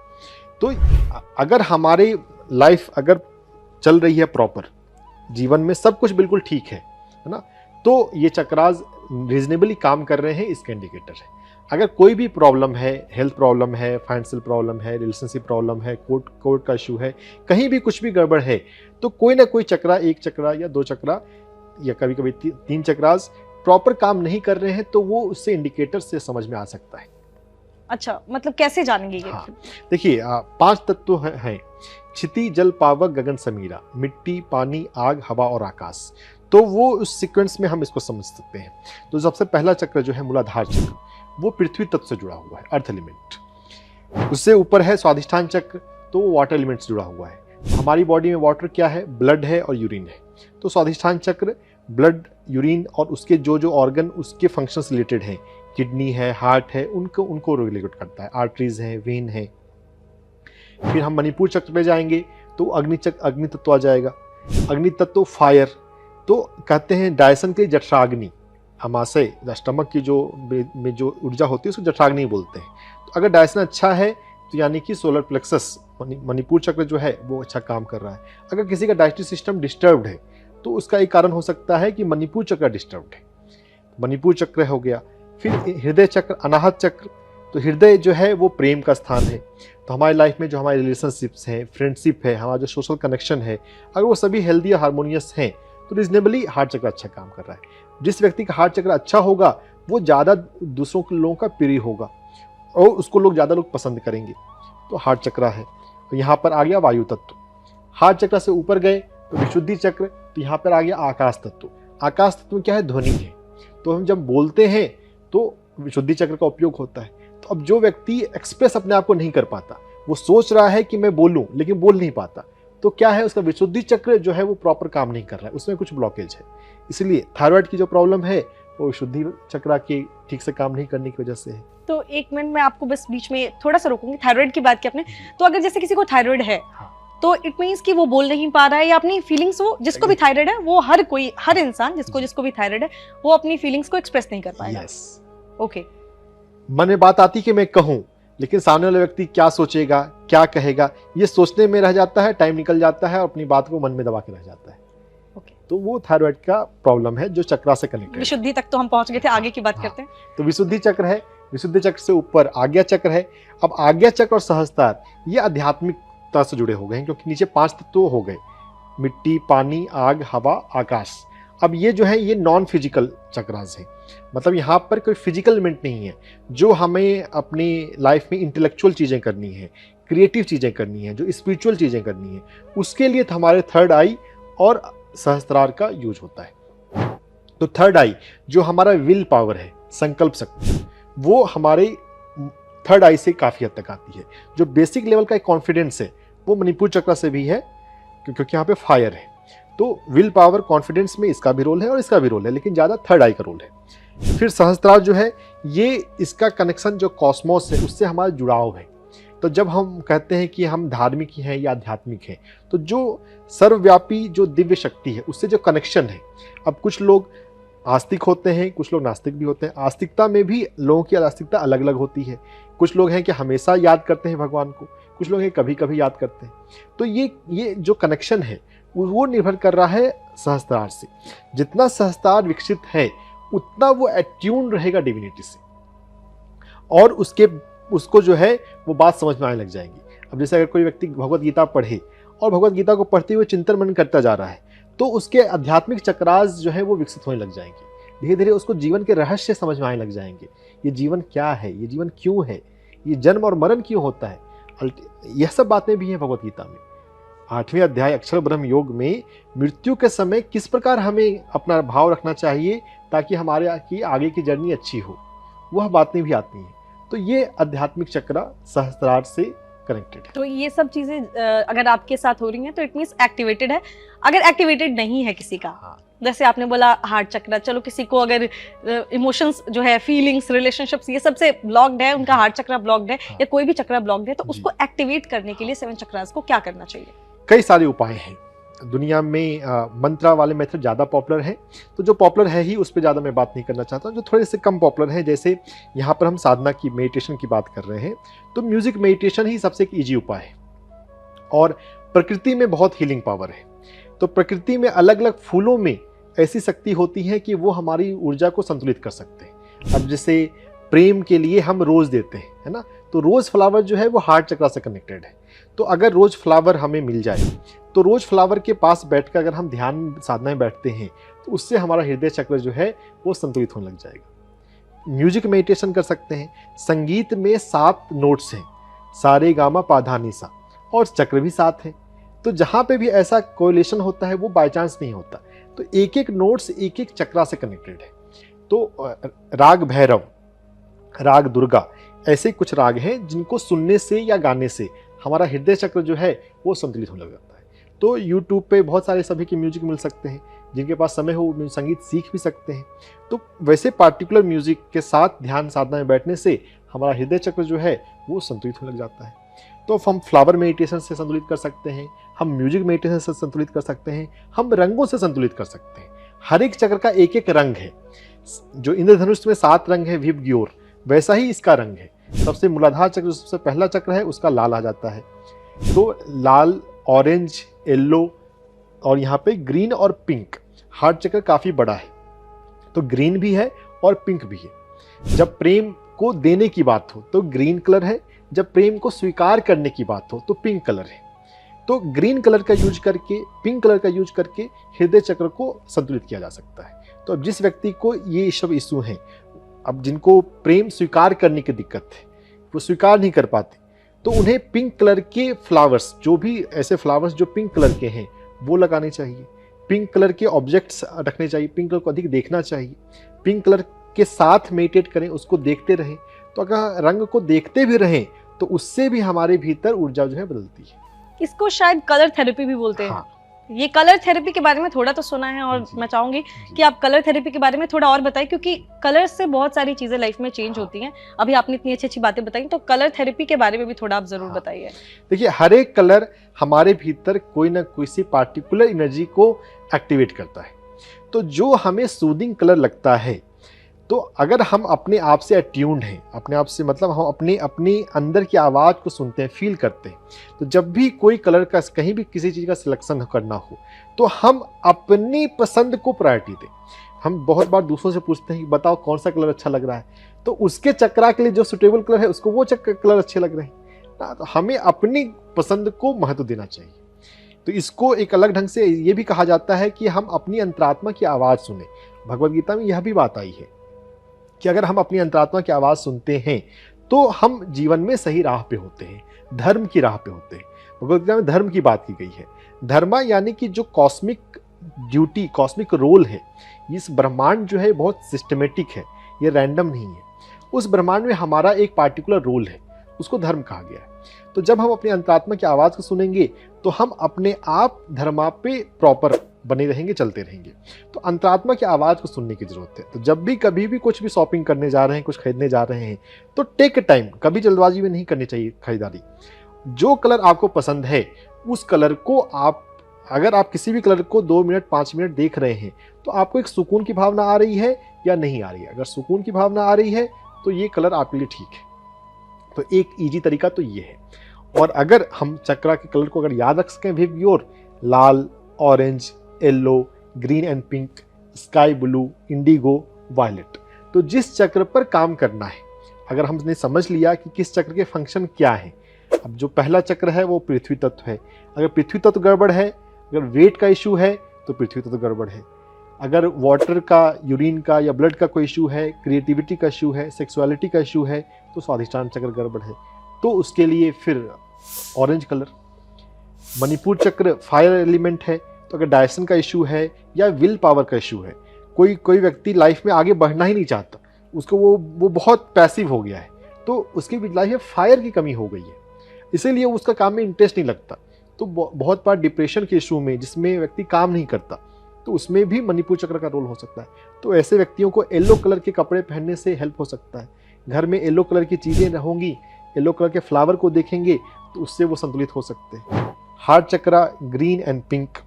तो अगर हमारी लाइफ अगर चल रही है प्रॉपर, जीवन में सब कुछ बिल्कुल ठीक है ना, तो ये चक्रास रीजनेबली काम कर रहे हैं, इसका इंडिकेटर है। अगर कोई भी प्रॉब्लम है, हेल्थ प्रॉब्लम है, फाइनेंशियल प्रॉब्लम है, रिलेशनशिप प्रॉब्लम है, कोर्ट का इशू है, कहीं भी कुछ भी गड़बड़ है, तो कोई ना कोई चक्रा, 1 चक्रा या 2 चक्रा या कभी कभी 3 चक्रास प्रॉपर काम नहीं कर रहे हैं, तो वो उससे इंडिकेटर से समझ में आ सकता है। अच्छा, मतलब कैसे जानेंगे ये? हाँ, देखिए 5 तत्व हैं, क्षिति, जल, पावक, गगन, समीरा, मिट्टी, पानी, आग, हवा और आकाश। तो वो उस सीक्वेंस में हम इसको समझ सकते हैं। तो सबसे पहला चक्र जो है मूलाधार चक्र, वो पृथ्वी तत्व से जुड़ा हुआ है, अर्थ एलिमेंट। उससे ऊपर है स्वाधिष्ठान चक्र, तो वो वाटर एलिमेंट से जुड़ा हुआ है। हमारी बॉडी में वाटर क्या है, ब्लड है और यूरिन है। तो स्वाधिष्ठान चक्र ब्लड, यूरिन और उसके जो ऑर्गन उसके फंक्शन से रिलेटेड हैं, किडनी है, हार्ट है, उनको रेगुलेट करता है, आर्टरीज है, वेन है। फिर हम मणिपुर चक्र पे जाएंगे तो अग्नि तत्व आ जाएगा। अग्नि तत्व फायर, तो कहते हैं डायसन के जठराग्नि, अमाशय स्टमक की जो ऊर्जा होती है उसको जठराग्नि बोलते हैं। तो अगर डायसन अच्छा है तो यानी कि सोलर प्लेक्सस, मणिपुर चक्र जो है वो अच्छा काम कर रहा है। अगर किसी का डाइजेस्टिव सिस्टम डिस्टर्ब्ड है तो उसका एक कारण हो सकता है कि मणिपुर चक्र डिस्टर्ब्ड है। मणिपुर चक्र हो गया। फिर हृदय चक्र, अनाहत चक्र, तो हृदय जो है वो प्रेम का स्थान है। तो हमारी लाइफ में जो हमारे रिलेशनशिप्स हैं, फ्रेंडशिप है, हमारा जो सोशल कनेक्शन है, अगर वो सभी हेल्दी और हार्मोनियस हैं तो रीजनेबली हार्ट चक्र अच्छा काम कर रहा है। जिस व्यक्ति का हार्ट चक्र अच्छा होगा वो ज़्यादा दूसरों के लोगों का प्रिय होगा, और उसको ज़्यादा लोग पसंद करेंगे। तो हार्ट चक्र है। तो यहाँ पर आ गया वायु तत्व। हार्ट चक्र से ऊपर गए तो विशुद्धि चक्र, तो यहाँ पर आ गया आकाश तत्व। आकाश तत्व में क्या है? ध्वनि है। तो हम जब बोलते हैं तो विशुद्धि चक्र का उपयोग होता है। तो अब जो व्यक्ति एक्सप्रेस अपने आप को नहीं कर पाता, वो सोच रहा है कि मैं बोलूं लेकिन बोल नहीं पाता, तो क्या है? उसका विशुद्धि चक्र जो है वो प्रॉपर काम नहीं कर रहा है, उसमें कुछ ब्लॉकेज है। इसलिए थायराइड की जो प्रॉब्लम है वो विशुद्धि चक्र के ठीक से काम नहीं करने की वजह से है। तो एक मिनट में आपको बस बीच में थोड़ा सा रोकूंगी। थायराइड की बात की आपने, तो अगर जैसे किसी को थायराइड है तो इट मींस कि वो बोल नहीं पा रहा है या अपनी फीलिंग्स, वो जिसको भी थायराइड है, वो हर इंसान जिसको भी थायराइड है वो अपनी फीलिंग्स को एक्सप्रेस नहीं कर पाएगा। ओके। मन में बात आती कि मैं कहूं, लेकिन सामने वाला व्यक्ति क्या सोचेगा, क्या कहेगा, ये सोचने में रह जाता है, टाइम निकल जाता है और अपनी बात को मन में दबा के रह जाता है। तो वो थायराइड का प्रॉब्लम है जो चक्रा से कनेक्टेड है। विशुद्धि तक तो हम पहुंच गए थे, आगे की बात करते हैं। तो विशुद्धि चक्र है, विशुद्धि चक्र से ऊपर आज्ञा चक्र है। अब आज्ञा चक्र और सहस्त्रार ये आध्यात्मिकता से जुड़े हो गए हैं, क्योंकि नीचे 5 तत्व हो गए, मिट्टी, पानी, आग, हवा, आकाश। अब ये जो है ये नॉन फिजिकल चक्रास है, मतलब यहाँ पर कोई फिजिकल एलिमेंट नहीं है। जो हमें अपनी लाइफ में इंटेलेक्चुअल चीज़ें करनी है, क्रिएटिव चीज़ें करनी है, जो स्पिरिचुअल चीज़ें करनी है, उसके लिए हमारे थर्ड आई और सहस्त्रार का यूज होता है। तो थर्ड आई जो हमारा विल पावर है, संकल्प शक्ति, वो हमारे थर्ड आई से काफ़ी हद तक आती है। जो बेसिक लेवल का एक कॉन्फिडेंस है वो मणिपुर चक्र से भी है, क्योंकि यहाँ पे फायर है। तो विल पावर, कॉन्फिडेंस में इसका भी रोल है और इसका भी रोल है, लेकिन ज़्यादा थर्ड आई का रोल है। फिर सहस्त्रार जो है ये इसका कनेक्शन जो कॉस्मोस है उससे हमारा जुड़ाव है। तो जब हम कहते हैं कि हम धार्मिक हैं या आध्यात्मिक हैं, तो जो सर्वव्यापी जो दिव्य शक्ति है उससे जो कनेक्शन है। अब कुछ लोग आस्तिक होते हैं, कुछ लोग नास्तिक भी होते हैं। आस्तिकता में भी लोगों की आस्तिकता अलग अलग होती है। कुछ लोग हैं कि हमेशा याद करते हैं भगवान को, कुछ लोग हैं कभी कभी याद करते हैं। तो ये जो कनेक्शन है वो निर्भर कर रहा है सहस्त्रार से। जितना सहस्त्रार विकसित है उतना वो एट्यून रहेगा डिविनिटी से, और उसको जो है वो बात समझ में आने लग जाएगी। अब जैसे अगर कोई व्यक्ति भगवत गीता पढ़े और भगवत गीता को पढ़ते हुए चिंतन मनन करता जा रहा है, तो उसके आध्यात्मिक चक्रास जो है वो विकसित होने लग जाएंगे। धीरे धीरे उसको जीवन के रहस्य समझ में आने लग जाएंगे। ये जीवन क्या है, ये जीवन क्यों है, ये जन्म और मरण क्यों होता है, यह सब बातें भी हैं भगवत गीता में। 8वें अध्याय अक्षर ब्रह्म योग में मृत्यु के समय किस प्रकार हमें अपना भाव रखना चाहिए ताकि हमारे की आगे की जर्नी अच्छी हो, वह बातें भी आती हैं। तो ये आध्यात्मिक चक्र सहस्त्रार से कनेक्टेड है। तो ये सब चीजें अगर आपके साथ हो रही हैं तो इट मींस एक्टिवेटेड है। अगर एक्टिवेटेड नहीं है किसी का, जैसे आपने बोला हार्ट चक्र, चलो किसी को अगर इमोशंस जो है, फीलिंग्स, रिलेशनशिप्स, ये सबसे ब्लॉक्ड है, उनका हार्ट चक्र ब्लॉक्ड है या कोई भी चक्र ब्लॉक्ड है, तो उसको एक्टिवेट करने के लिए 7 चक्रास को क्या करना चाहिए? कई सारे उपाय हैं दुनिया में। मंत्रा वाले मेथड ज़्यादा पॉपुलर है, तो जो पॉपुलर है ही उस पर ज़्यादा मैं बात नहीं करना चाहता हूँ। जो थोड़े से कम पॉपुलर है, जैसे यहाँ पर हम साधना की, मेडिटेशन की बात कर रहे हैं, तो म्यूजिक मेडिटेशन ही सबसे एक ईजी उपाय है। और प्रकृति में बहुत हीलिंग पावर है। तो प्रकृति में अलग अलग फूलों में ऐसी शक्ति होती है कि वो हमारी ऊर्जा को संतुलित कर सकते हैं। अब जैसे प्रेम के लिए हम रोज देते हैं, है ना, तो रोज फ्लावर जो है वो हार्ट चक्र से कनेक्टेड है। तो अगर रोज फ्लावर हमें मिल जाए, तो रोज फ्लावर के पास बैठकर अगर हम ध्यान साधना में बैठते हैं, तो उससे हमारा हृदय चक्र जो है वो संतुलित होने लग जाएगा। म्यूजिक मेडिटेशन कर सकते हैं। संगीत में 7 नोट्स हैं, सारे गामा पाधानी सा, और चक्र भी 7 है। तो जहाँ पे भी ऐसा कोरिलेशन होता है वो बाय चांस नहीं होता। तो एक एक नोट्स एक एक चक्रा से कनेक्टेड है। तो राग भैरव, राग दुर्गा, ऐसे कुछ राग हैं जिनको सुनने से या गाने से हमारा हृदय चक्र जो है वो संतुलित होने लग जाता है। तो YouTube पे बहुत सारे सभी के म्यूजिक मिल सकते हैं, जिनके पास समय हो वो संगीत सीख भी सकते हैं। तो वैसे पार्टिकुलर म्यूजिक के साथ ध्यान साधना में बैठने से हमारा हृदय चक्र जो है वो संतुलित होने लग जाता है। तो हम फ्लावर मेडिटेशन से संतुलित कर सकते हैं, हम म्यूजिक मेडिटेशन से संतुलित कर सकते हैं, हम रंगों से संतुलित कर सकते हैं। हर एक चक्र का एक एक रंग है। जो इंद्रधनुष में 7 रंग है विव ग्योर, वैसा ही इसका रंग है। सबसे मूलाधार चक्र जो सबसे पहला चक्र है उसका लाल आ जाता है। तो लाल, ऑरेंज, येलो और यहाँ पे ग्रीन और पिंक। हार्ट चक्र काफी बड़ा है, तो ग्रीन भी है और पिंक भी है। जब प्रेम को देने की बात हो तो ग्रीन कलर है, जब प्रेम को स्वीकार करने की बात हो तो पिंक कलर है। तो ग्रीन कलर का यूज करके, पिंक कलर का यूज करके हृदय चक्र को संतुलित किया जा सकता है। तो अब जिस व्यक्ति को ये सब इशू हैं, अब जिनको प्रेम स्वीकार करने की दिक्कत है, वो स्वीकार नहीं कर पाते, तो उन्हें पिंक कलर के फ्लावर्स, जो भी ऐसे फ्लावर्स जो पिंक कलर के हैं वो लगाने चाहिए। पिंक कलर के ऑब्जेक्ट्स रखने चाहिए, पिंक कलर को अधिक देखना चाहिए, पिंक कलर के साथ मेडिटेट करें, उसको देखते रहें। तो अगर रंग को देखते भी रहें तो उससे भी हमारे भीतर ऊर्जा जो है बदलती है। इसको शायद कलर थेरेपी भी बोलते हैं। हाँ। ये कलर थेरेपी के बारे में थोड़ा तो सुना है, और जी। मैं चाहूंगी कि आप कलर थेरेपी के बारे में थोड़ा और बताएं, क्योंकि कलर से बहुत सारी चीजें लाइफ में चेंज होती हैं। अभी आपने इतनी अच्छी अच्छी बातें बताई, तो कलर थेरेपी के बारे में भी थोड़ा आप जरूर बताइए। देखिए, हर एक कलर हमारे भीतर कोई ना कोई सी पार्टिकुलर एनर्जी को एक्टिवेट करता है। तो जो हमें सूदिंग कलर लगता है, तो अगर हम अपने आप से अट्यून्ड हैं, अपने आप से मतलब हम अपनी अंदर की आवाज़ को सुनते हैं, फील करते हैं, तो जब भी कोई कलर का कहीं भी किसी चीज़ का सिलेक्शन करना हो तो हम अपनी पसंद को प्रायोरिटी दें। हम बहुत बार दूसरों से पूछते हैं कि बताओ कौन सा कलर अच्छा लग रहा है, तो उसके चक्रा के लिए जो सुटेबल कलर है उसको वो कलर अच्छे लग रहे हैं। तो हमें अपनी पसंद को महत्व देना चाहिए। तो इसको एक अलग ढंग से ये भी कहा जाता है कि हम अपनी अंतरात्मा की आवाज़ सुने। भगवद गीता में यह भी बात आई है कि अगर हम अपनी अंतरात्मा की आवाज़ सुनते हैं तो हम जीवन में सही राह पे होते हैं, धर्म की राह पे होते हैं। भगवद गीता में धर्म की बात की गई है। धर्मा यानी कि जो कॉस्मिक ड्यूटी, कॉस्मिक रोल है, इस ब्रह्मांड जो है बहुत सिस्टमेटिक है, ये रैंडम नहीं है। उस ब्रह्मांड में हमारा एक पार्टिकुलर रोल है, उसको धर्म कहा गया है। तो जब हम अपनी अंतरात्मा की आवाज़ को सुनेंगे तो हम अपने आप धर्मा पे प्रॉपर बने रहेंगे, चलते रहेंगे। तो अंतरात्मा की आवाज़ को सुनने की जरूरत है। तो जब भी कभी भी कुछ भी शॉपिंग करने जा रहे हैं, कुछ खरीदने जा रहे हैं, तो टेक टाइम, कभी जल्दबाजी में नहीं करनी चाहिए खरीदारी। जो कलर आपको पसंद है उस कलर को आप, अगर आप किसी भी कलर को 2 मिनट 5 मिनट देख रहे हैं तो आपको एक सुकून की भावना आ रही है या नहीं आ रही है। अगर सुकून की भावना आ रही है तो ये कलर आपके लिए ठीक है। तो एक इजी तरीका तो ये है। और अगर हम चक्रा के कलर को अगर याद रख सकें विवयोर, लाल, orange, yellow, green and pink, sky blue, indigo, violet, तो जिस चक्र पर काम करना है, अगर हमने समझ लिया कि किस चक्र के फंक्शन क्या है। अब जो पहला चक्र है वो पृथ्वी तत्व है। अगर पृथ्वी तत्व गड़बड़ है, अगर वेट का इशू है तो पृथ्वी तत्व गड़बड़ है। अगर वाटर का, यूरिन का या ब्लड का कोई इशू है, क्रिएटिविटी का इशू है, सेक्सुअलिटी का इशू है, तो स्वाधिष्ठान चक्र गड़बड़ है। तो उसके लिए फिर ऑरेंज कलर। मणिपुर चक्र फायर एलिमेंट है, तो अगर डायसन का इशू है या विल पावर का इशू है, कोई व्यक्ति लाइफ में आगे बढ़ना ही नहीं चाहता, उसको वो बहुत पैसिव हो गया है, तो उसकी लाइफ में फायर की कमी हो गई है, इसीलिए उसका काम में इंटरेस्ट नहीं लगता। तो बहुत बार डिप्रेशन के इशू में, जिसमें व्यक्ति काम नहीं करता, तो उसमें भी मणिपुर चक्र का रोल हो सकता है। तो ऐसे व्यक्तियों को येलो कलर के कपड़े पहनने से हेल्प हो सकता है। घर में येलो कलर की चीज़ें होंगी, येलो कलर के फ्लावर को देखेंगे तो उससे वो संतुलित हो सकते हैं। Heart chakra green and pink.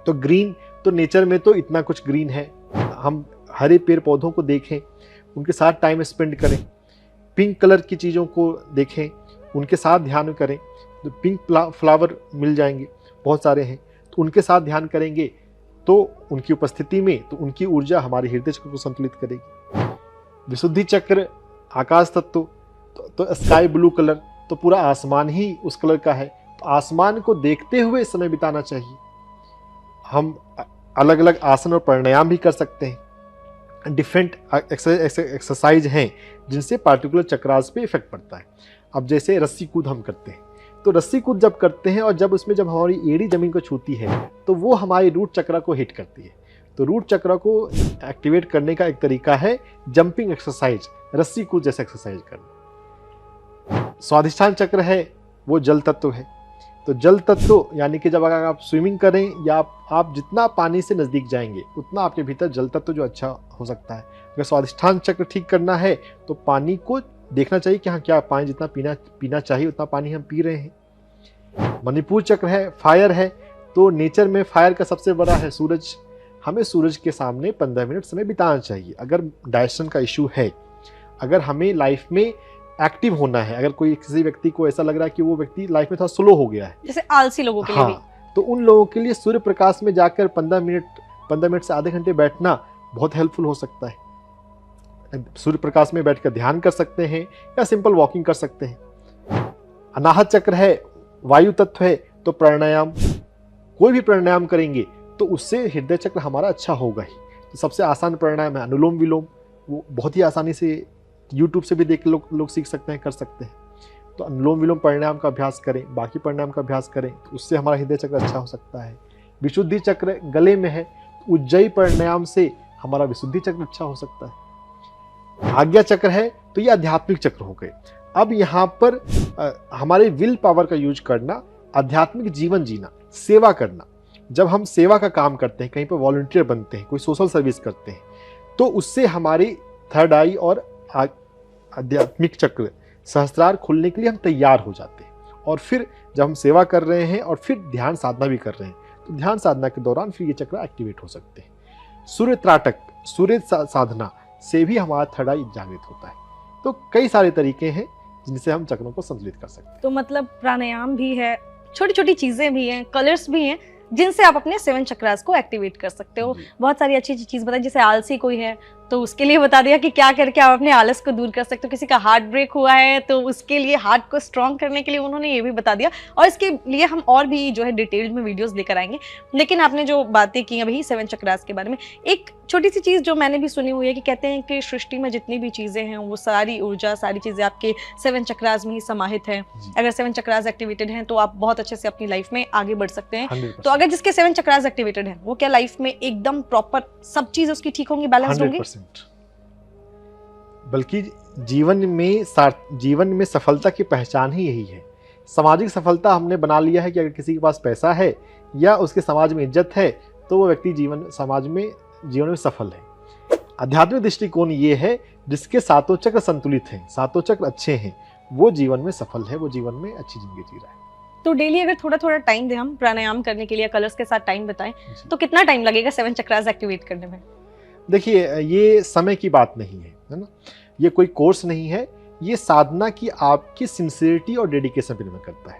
तो ग्रीन तो नेचर में तो इतना कुछ ग्रीन है, हम हरे पेड़ पौधों को देखें, उनके साथ टाइम स्पेंड करें। पिंक कलर की चीज़ों को देखें, उनके साथ ध्यान करें। तो पिंक फ्लावर मिल जाएंगे, बहुत सारे हैं, तो उनके साथ ध्यान करेंगे तो उनकी उपस्थिति में तो उनकी ऊर्जा हमारे हृदय चक्र को संतुलित करेगी। विशुद्धि चक्र आकाश तत्व, तो स्काई ब्लू कलर, तो पूरा आसमान ही उस कलर का है। तो आसमान को देखते हुए समय बिताना चाहिए। हम अलग अलग आसन और प्राणायाम भी कर सकते हैं। डिफरेंट एक्सरसाइज हैं जिनसे पार्टिकुलर चक्रास पे इफेक्ट पड़ता है। अब जैसे रस्सी कूद हम करते हैं, तो रस्सी कूद जब करते हैं और जब हमारी एड़ी जमीन को छूती है तो वो हमारी रूट चक्रा को हिट करती है। तो रूट चक्रा को एक्टिवेट करने का एक तरीका है जंपिंग एक्सरसाइज, रस्सी कूद जैसे एक्सरसाइज करना। स्वाधिष्ठान चक्र है वो जल तत्व है। तो जल तत्व यानी कि जब अगर आप स्विमिंग करें या आप जितना पानी से नज़दीक जाएंगे उतना आपके भीतर जल तत्व जो अच्छा हो सकता है। अगर स्वाधिष्ठान चक्र ठीक करना है तो पानी को देखना चाहिए कि हाँ क्या पानी जितना पीना चाहिए उतना पानी हम पी रहे हैं। मणिपुर चक्र है फायर है, तो नेचर में फायर का सबसे बड़ा है सूरज। हमें सूरज के सामने 15 मिनट समय बिताना चाहिए। अगर डाइजेशन का इशू है, अगर हमें लाइफ में एक्टिव होना है, अगर कोई किसी व्यक्ति को ऐसा लग रहा है कि वो व्यक्ति लाइफ में थोड़ा स्लो हो गया है, जैसे आलसी लोगों के लिए भी, तो उन लोगों के लिए सूर्य प्रकाश में जाकर 15 मिनट से आधे घंटे बैठना बहुत हेल्पफुल हो सकता है। सूर्य प्रकाश में बैठकर ध्यान कर सकते हैं या सिंपल वॉकिंग कर सकते हैं। अनाहत चक्र है वायु तत्व है, तो प्राणायाम, कोई भी प्राणायाम करेंगे तो उससे हृदय चक्र हमारा अच्छा होगा ही। तो सबसे आसान प्राणायाम है अनुलोम विलोम, वो बहुत ही आसानी से यूट्यूब से भी देख के लोग सीख सकते हैं, कर सकते हैं। तो अनुलोम विलोम प्राणायाम का अभ्यास करें, बाकी प्राणायाम का अभ्यास करें, तो उससे हमारा हृदय चक्र अच्छा हो सकता है। विशुद्धि चक्र गले में है, तो उज्जयी प्राणायाम से हमारा विशुद्धि चक्र अच्छा हो सकता है। आज्ञा चक्र है, तो ये आध्यात्मिक चक्र हो गए। अब यहाँ पर हमारे विल पावर का यूज करना, आध्यात्मिक जीवन जीना, सेवा करना। जब हम सेवा का काम करते हैं, कहीं पर वॉलंटियर बनते हैं, कोई सोशल सर्विस करते हैं, तो उससे हमारी थर्ड आई और आध्यात्मिक चक्र सहस्त्रार खुलने के लिए हम तैयार हो जाते हैं। और फिर जब हम सेवा कर रहे हैं और फिर ध्यान साधना भी कर रहे हैं, तो ध्यान साधना के दौरान फिर ये चक्र एक्टिवेट हो सकते हैं। सूर्य त्राटक, सूर्य साधना से भी हमारा थर्ड आई जागृत होता है। तो कई सारे तरीके हैं जिनसे हम चक्रों को संतुलित कर सकते हैं। तो मतलब प्राणायाम भी है, छोटी छोटी चीजें भी हैं, कलर्स भी हैं, जिनसे आप अपने 7 चक्रास को एक्टिवेट कर सकते हो। बहुत सारी अच्छी अच्छी चीज बताई, जैसे आलसी कोई है तो उसके लिए बता दिया कि क्या करके आप अपने आलस को दूर कर सकते हो। किसी का हार्ट ब्रेक हुआ है तो उसके लिए हार्ट को स्ट्रॉन्ग करने के लिए उन्होंने ये भी बता दिया। और इसके लिए हम और भी जो है डिटेल में वीडियोस लेकर आएंगे। लेकिन आपने जो बातें की अभी 7 चक्रास के बारे में, एक छोटी सी चीज जो मैंने भी सुनी हुई है कि कहते हैं कि सृष्टि में जितनी भी चीजें हैं वो सारी ऊर्जा, सारी चीजें आपके 7 चक्रास में ही समाहित है। अगर 7 चक्रास एक्टिवेटेड हैं तो आप बहुत अच्छे से अपनी लाइफ में आगे बढ़ सकते हैं। 100%। तो अगर जिसके 7 चक्रास एक्टिवेटेड हैं वो क्या लाइफ में एकदम प्रॉपर सब चीज उसकी ठीक होंगी, बैलेंस्ड होंगी? 100%। बल्कि जीवन में सफलता की पहचान ही यही है। सामाजिक सफलता हमने बना लिया है कि अगर किसी के पास पैसा है या उसके समाज में इज्जत है तो वो व्यक्ति जीवन में सफल है। आध्यात्मिक दृष्टिकोण ये है, जिसके 7 चक्र संतुलित हैं, 7 चक्र अच्छे हैं, वो जीवन में सफल है, वो जीवन में अच्छी जिंदगी जी रहा है। तो डेली अगर थोड़ा थोड़ा टाइम दे हम प्राणायाम करने के लिए, कलर्स के साथ टाइम बताएं, तो कितना टाइम लगेगा 7 चक्रास एक्टिवेट करने में? देखिए, ये समय की बात नहीं है ना, ये कोई कोर्स नहीं है, ये साधना की आपकी सिंसियरिटी और डेडिकेशन पर निर्भर करता है।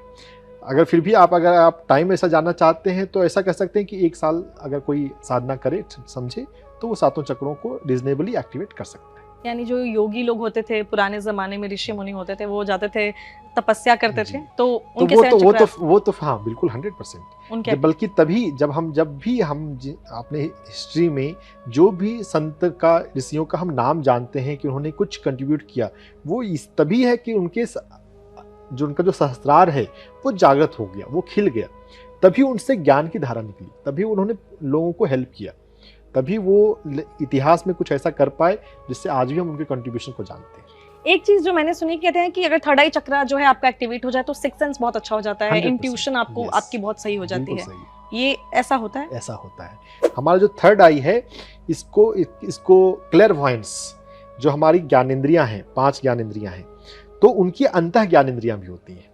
अगर आप टाइम ऐसा जानना चाहते हैं तो ऐसा कह सकते हैं कि 1 साल अगर कोई साधना करे, समझे, तो वो 7 चक्रों को रीजनेबली एक्टिवेट कर सकता है। यानी जो योगी लोग होते थे पुराने जमाने में, ऋषि मुनि होते थे, वो जाते थे तपस्या करते थे, तो उनके वो तो हाँ बिल्कुल 100% उनके। बल्कि तभी जब भी हम अपने हिस्ट्री में जो भी संत का, ऋषियों का हम नाम जानते हैं कि उन्होंने कुछ कंट्रीब्यूट किया, वो तभी है कि उनका जो सहस्त्रार है वो जागृत हो गया, वो खिल गया, तभी उनसे ज्ञान की धारा निकली, तभी उन्होंने लोगों को हेल्प किया, तभी वो इतिहास में कुछ ऐसा कर पाए जिससे आज भी हम उनके कंट्रीब्यूशन को जानते हैं। एक चीज जो मैंने सुनी, कहते हैं कि अगर थर्ड आई चक्रा जो है आपका एक्टिवेट हो जाए तो सिक्स सेंस बहुत अच्छा हो जाता है, इंट्यूशन आपकी बहुत सही हो जाती है। ये ऐसा होता है? ऐसा होता है। हमारा जो थर्ड आई है, इसको क्लेयरवॉयंस, जो हमारी ज्ञानेंद्रियां हैं, 5 ज्ञानेंद्रियां हैं, तो उनकी अंतः ज्ञानेंद्रियां भी होती हैं।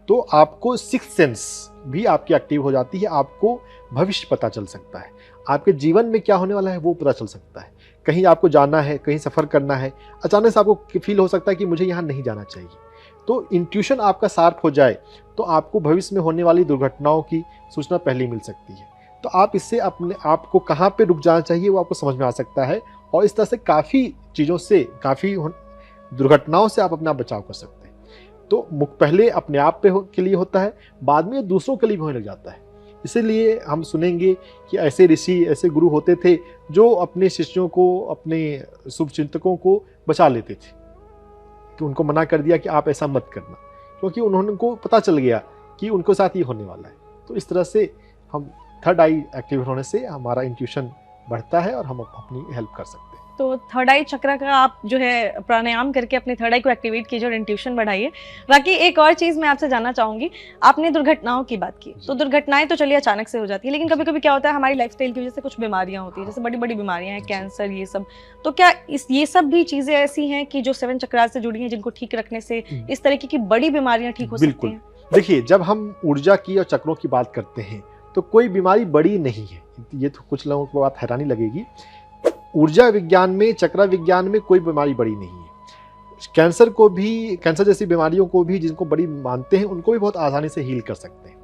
तो आपको सिक्स्थ सेंस भी आपकी एक्टिव हो जाती है, आपको भविष्य पता चल सकता है, आपके जीवन में क्या होने वाला है वो पता चल सकता है। कहीं आपको जाना है, कहीं सफ़र करना है, अचानक से आपको फील हो सकता है कि मुझे यहाँ नहीं जाना चाहिए, तो इंट्यूशन आपका शार्प हो जाए तो आपको भविष्य में होने वाली दुर्घटनाओं की सूचना पहले मिल सकती है। तो आप इससे अपने आप को कहाँ पे रुक जाना चाहिए वो आपको समझ में आ सकता है, और इस तरह से काफ़ी चीज़ों से, काफ़ी दुर्घटनाओं से आप अपना बचाव कर सकते हैं। तो पहले अपने आप के लिए होता है, बाद में दूसरों के लिए भी होने लग जाता है। इसीलिए हम सुनेंगे कि ऐसे ऋषि, ऐसे गुरु होते थे जो अपने शिष्यों को, अपने शुभचिंतकों को बचा लेते थे, कि उनको मना कर दिया कि आप ऐसा मत करना, क्योंकि उनको पता चल गया कि उनको साथ ये होने वाला है। तो इस तरह से हम थर्ड आई एक्टिव होने से हमारा इंट्यूशन बढ़ता है और हम अपनी हेल्प कर सकते हैं। तो थर्ड आई चक्र का आप जो है प्राणायाम करके अपने थर्ड आई को एक्टिवेट कीजिए और इंट्यूशन बढ़ाइए। बाकी एक और चीज़ मैं आपसे जानना चाहूँगी, आपने दुर्घटनाओं की बात की, तो दुर्घटनाएं तो चलिए अचानक से हो जाती है, लेकिन कभी कभी क्या होता है हमारी लाइफस्टाइल की वजह से कुछ बीमारियां होती है, जैसे बड़ी बड़ी बीमारियां हैं, कैंसर, ये सब। तो क्या ये सब भी चीज़ें ऐसी हैं कि जो 7 चक्रार से जुड़ी हैं, जिनको ठीक रखने से इस तरीके की बड़ी बीमारियां ठीक हो सकती हैं? देखिए, जब हम ऊर्जा की और चक्रों की बात करते हैं तो कोई बीमारी बड़ी नहीं है। ये तो कुछ लोगों को बात हैरानी लगेगी, ऊर्जा विज्ञान में, चक्र विज्ञान में कोई बीमारी बड़ी नहीं है। कैंसर जैसी बीमारियों को भी, जिनको बड़ी मानते हैं, उनको भी बहुत आसानी से हील कर सकते हैं।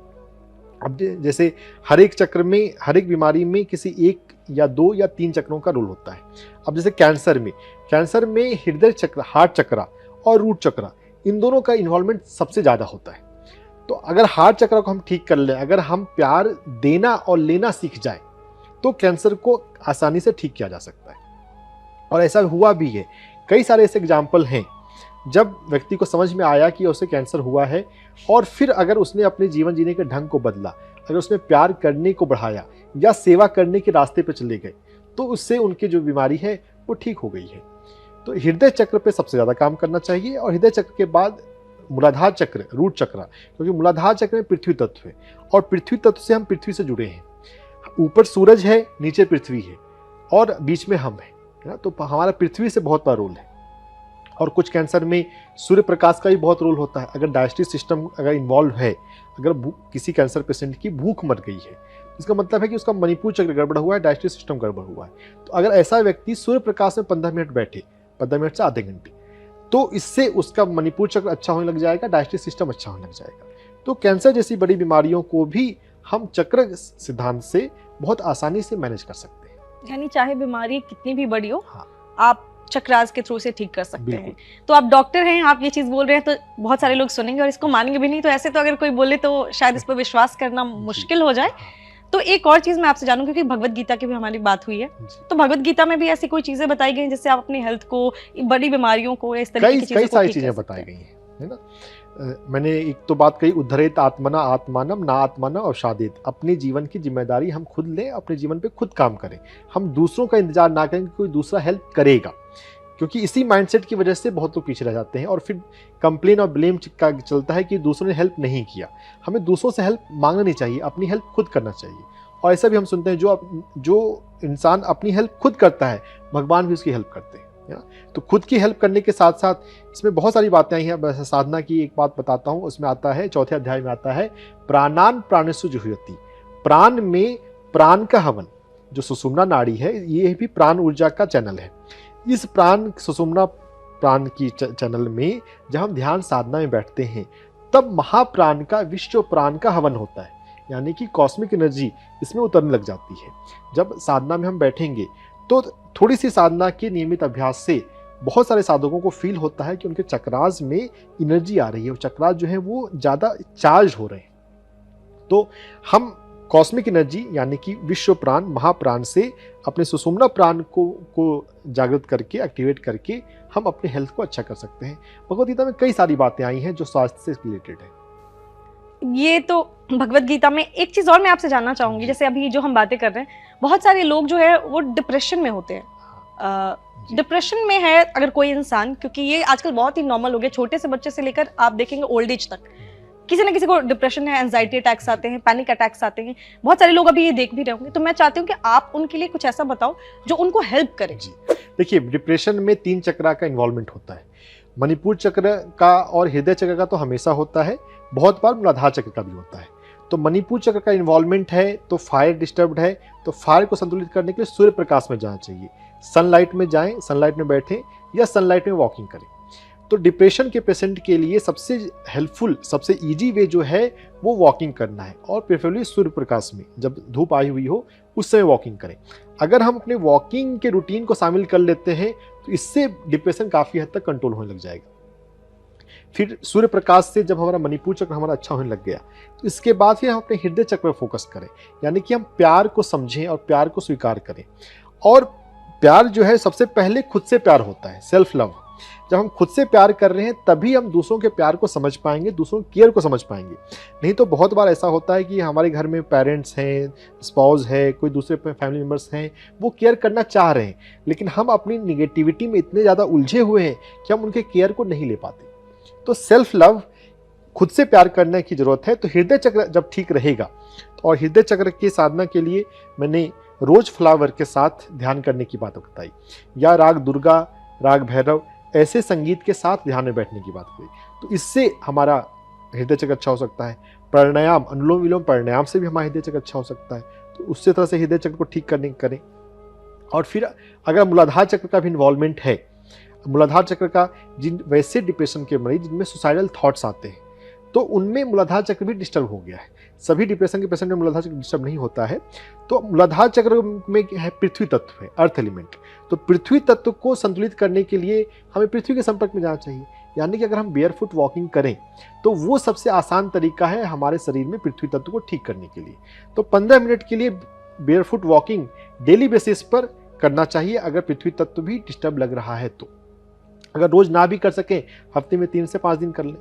अब जैसे हर एक चक्र में, हर एक बीमारी में किसी 1 या 2 या 3 चक्रों का रोल होता है। अब जैसे कैंसर में हृदय चक्र, हार्ट चक्र और रूट चक्र, इन दोनों का इन्वॉल्वमेंट सबसे ज़्यादा होता है। तो अगर हार्ट चक्र को हम ठीक कर लें, अगर हम प्यार देना और लेना सीख जाए, तो कैंसर को आसानी से ठीक किया जा सकता है। और ऐसा हुआ भी है कई सारे ऐसे एग्जाम्पल हैं जब व्यक्ति को समझ में आया कि उसे कैंसर हुआ है, और फिर अगर उसने अपने जीवन जीने के ढंग को बदला, अगर उसने प्यार करने को बढ़ाया या सेवा करने के रास्ते पर चले गए, तो उससे उनकी जो बीमारी है वो ठीक हो गई है। तो हृदय चक्र पे सबसे ज़्यादा काम करना चाहिए, और हृदय चक्र के बाद मूलाधार चक्र, रूट चक्र, क्योंकि मूलाधार चक्र में पृथ्वी तत्व है, और पृथ्वी तत्व से हम पृथ्वी से जुड़े हैं। ऊपर सूरज है, नीचे पृथ्वी है, और बीच में हम है ना, तो हमारा पृथ्वी से बहुत बड़ा रोल है। और कुछ कैंसर में सूर्य प्रकाश का भी बहुत रोल होता है। अगर डाइजेस्टिव सिस्टम अगर इन्वॉल्व है, अगर किसी कैंसर पेशेंट की भूख मर गई है, इसका मतलब है कि उसका मणिपुर चक्र गड़बड़ हुआ है, डाइजेस्टिव सिस्टम गड़बड़ हुआ है। तो अगर ऐसा व्यक्ति सूर्य प्रकाश में 15 मिनट बैठे, 15 मिनट से आधे घंटे, तो इससे उसका मणिपुर चक्र अच्छा होने लग जाएगा, डाइजेस्टिव सिस्टम अच्छा होने लग जाएगा। तो कैंसर जैसी बड़ी बीमारियों को भी हम चक्र सिद्धांत से बहुत आसानी से मैनेज कर सकते हैं। यानी चाहे बीमारी कितनी भी बड़ी हो, हाँ, आप चक्रास के थ्रू से ठीक कर सकते हैं। तो आप डॉक्टर हैं, आप ये चीज बोल रहे हैं, तो बहुत सारे लोग सुनेंगे और इसको मानेंगे भी नहीं। तो ऐसे तो अगर कोई बोले तो शायद इस पर विश्वास करना मुश्किल हो जाए। तो एक और चीज मैं आपसे जानूं, क्योंकि भगवत गीता की भी हमारी बात हुई है, तो भगवत गीता में भी ऐसी कोई चीजें बताई गई जिससे आप अपनी हेल्थ को, बड़ी बीमारियों को, इस तरीके की चीजों को कई सारी चीजें बताई गई हैं, है ना। मैंने एक तो बात कही, उद्धरेत आत्मना आत्मानम ना आत्माना अवसादेत। अपने जीवन की जिम्मेदारी हम खुद लें, अपने जीवन पे खुद काम करें, हम दूसरों का इंतजार ना करें कि कोई दूसरा हेल्प करेगा, क्योंकि इसी माइंडसेट की वजह से बहुत लोग पीछे रह जाते हैं, और फिर कंप्लेन और ब्लेम का चलता है कि दूसरों ने हेल्प नहीं किया। हमें दूसरों से हेल्प मांगना नहीं चाहिए, अपनी हेल्प खुद करना चाहिए। और ऐसा भी हम सुनते हैं, जो इंसान अपनी हेल्प खुद करता है, भगवान भी उसकी हेल्प करते हैं। तो खुद की हेल्प करने के साथ साथ इसमें बहुत सारी बातें आई हैं। साधना की एक बात बताता हूँ, उसमें आता है, चौथे अध्याय में आता है, प्राणान प्राणेषु जुह्यति। प्राण में प्राण का हवन, जो सुषुम्ना नाड़ी है, ये भी प्राण ऊर्जा का चैनल है। इस प्राण सुषुम्ना प्राण की चैनल में जब हम ध्यान साधना में बैठते हैं, तब महाप्राण का, विश्व प्राण का हवन होता है, यानी कि कॉस्मिक एनर्जी इसमें उतरने लग जाती है। जब साधना में हम बैठेंगे तो थोड़ी सी साधना के नियमित अभ्यास से बहुत सारे साधकों को फील होता है कि उनके चक्रास में एनर्जी आ रही है, और चक्रास जो है वो ज़्यादा चार्ज हो रहे हैं। तो हम कॉस्मिक एनर्जी यानी कि विश्व प्राण, महाप्राण से अपने सुषुम्ना प्राण को जागृत करके, एक्टिवेट करके हम अपने हेल्थ को अच्छा कर सकते हैं। भगवद गीता में कई सारी बातें आई हैं जो स्वास्थ्य से रिलेटेड है। ये तो भगवत गीता में एक चीज और मैं आपसे जानना चाहूंगी, जैसे अभी जो हम बातें कर रहे हैं, बहुत सारे लोग जो है वो डिप्रेशन में होते हैं। डिप्रेशन में है अगर कोई इंसान, क्योंकि ये आजकल बहुत ही नॉर्मल हो गया, छोटे से बच्चे से लेकर आप देखेंगे ओल्ड एज तक किसी ना किसी को डिप्रेशन है, एंजाइटी अटैक्स आते हैं, पैनिक अटैक्स आते हैं। बहुत सारे लोग अभी ये देख भी रहे होंगे। तो मैं चाहती हूँ कि आप उनके लिए कुछ ऐसा बताओ जो उनको हेल्प करे। जी देखिए, डिप्रेशन में 3 चक्र का इन्वॉल्वमेंट होता है। मणिपुर चक्र का और हृदय चक्र का तो हमेशा होता है, बहुत बार मूलाधार चक्र का भी होता है। तो मणिपुर चक्र का इन्वॉल्वमेंट है, तो फायर डिस्टर्ब्ड है, तो फायर को संतुलित करने के लिए सूर्य प्रकाश में जाना चाहिए। सनलाइट में जाएं, सनलाइट में बैठें या सनलाइट में वॉकिंग करें। तो डिप्रेशन के पेशेंट के लिए सबसे हेल्पफुल, सबसे इजी वे जो है वो वॉकिंग करना है, और प्रेफरेबली सूर्य प्रकाश में, जब धूप आई हुई हो उस समय वॉकिंग करें। अगर हम अपने वॉकिंग के रूटीन को शामिल कर लेते हैं तो इससे डिप्रेशन काफ़ी हद तक कंट्रोल होने लग जाएगा। फिर सूर्य प्रकाश से जब हमारा मणिपुर चक्र हमारा अच्छा होने लग गया, तो इसके बाद फिर हम अपने हृदय चक्र पर फोकस करें, यानी कि हम प्यार को समझें और प्यार को स्वीकार करें। और प्यार जो है सबसे पहले खुद से प्यार होता है, सेल्फ लव। जब हम खुद से प्यार कर रहे हैं तभी हम दूसरों के प्यार को समझ पाएंगे, दूसरों की केयर को समझ पाएंगे। नहीं तो बहुत बार ऐसा होता है कि हमारे घर में पेरेंट्स हैं, स्पाउस है, कोई दूसरे फैमिली मेम्बर्स हैं, वो केयर करना चाह रहे हैं, लेकिन हम अपनी निगेटिविटी में इतने ज़्यादा उलझे हुए हैं कि हम उनके केयर को नहीं ले पाते। तो सेल्फ लव, खुद से प्यार करने की ज़रूरत है। तो हृदय चक्र जब ठीक रहेगा, और हृदय चक्र की साधना के लिए मैंने रोज फ्लावर के साथ ध्यान करने की बात बताई, या राग दुर्गा, राग भैरव, ऐसे संगीत के साथ ध्यान में बैठने की बात करी। तो इससे हमारा हृदय चक्र अच्छा हो सकता है। प्राणायाम, अनुलोम विलोम प्राणायाम से भी हमारा हृदय चक्र अच्छा हो सकता है। तो उससे तरह से हृदय चक्र को ठीक करने करें। और फिर अगर मूलाधार चक्र का भी इन्वॉल्वमेंट है, मूलाधार चक्र का, जिन वैसे डिप्रेशन के मरीज जिनमें सुसाइडल थॉट्स आते हैं, तो उनमें मूलाधार चक्र भी डिस्टर्ब हो गया है। सभी डिप्रेशन के पेशेंट में मूलाधार चक्र डिस्टर्ब नहीं होता है। तो मूलाधार चक्र में है पृथ्वी तत्व है, अर्थ एलिमेंट। तो पृथ्वी तत्व को संतुलित करने के लिए हमें पृथ्वी के संपर्क में जाना चाहिए। यानी कि अगर हम बेयरफुट वॉकिंग करें तो वो सबसे आसान तरीका है हमारे शरीर में पृथ्वी तत्व को ठीक करने के लिए। तो 15 मिनट के लिए बेयरफुट वॉकिंग डेली बेसिस पर करना चाहिए, अगर पृथ्वी तत्व भी डिस्टर्ब लग रहा है तो। अगर रोज ना भी कर सकें, हफ्ते में 3 से 5 दिन कर लें।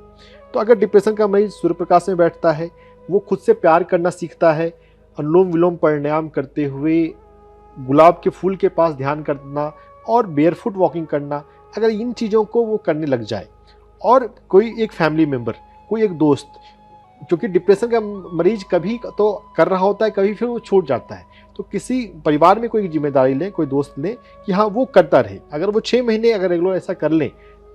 तो अगर डिप्रेशन का मरीज सूर्य प्रकाश में बैठता है, वो खुद से प्यार करना सीखता है, अनुलोम विलोम प्राणायाम करते हुए गुलाब के फूल के पास ध्यान करना और बेयरफुट वॉकिंग करना, अगर इन चीज़ों को वो करने लग जाए, और कोई एक फैमिली मेम्बर, कोई एक दोस्त, क्योंकि डिप्रेशन का मरीज कभी तो कर रहा होता है, कभी फिर वो छूट जाता है, तो किसी परिवार में कोई जिम्मेदारी लें, कोई दोस्त लें कि हाँ वो करता रहे। अगर वो 6 महीने अगर रेगुलर ऐसा कर लें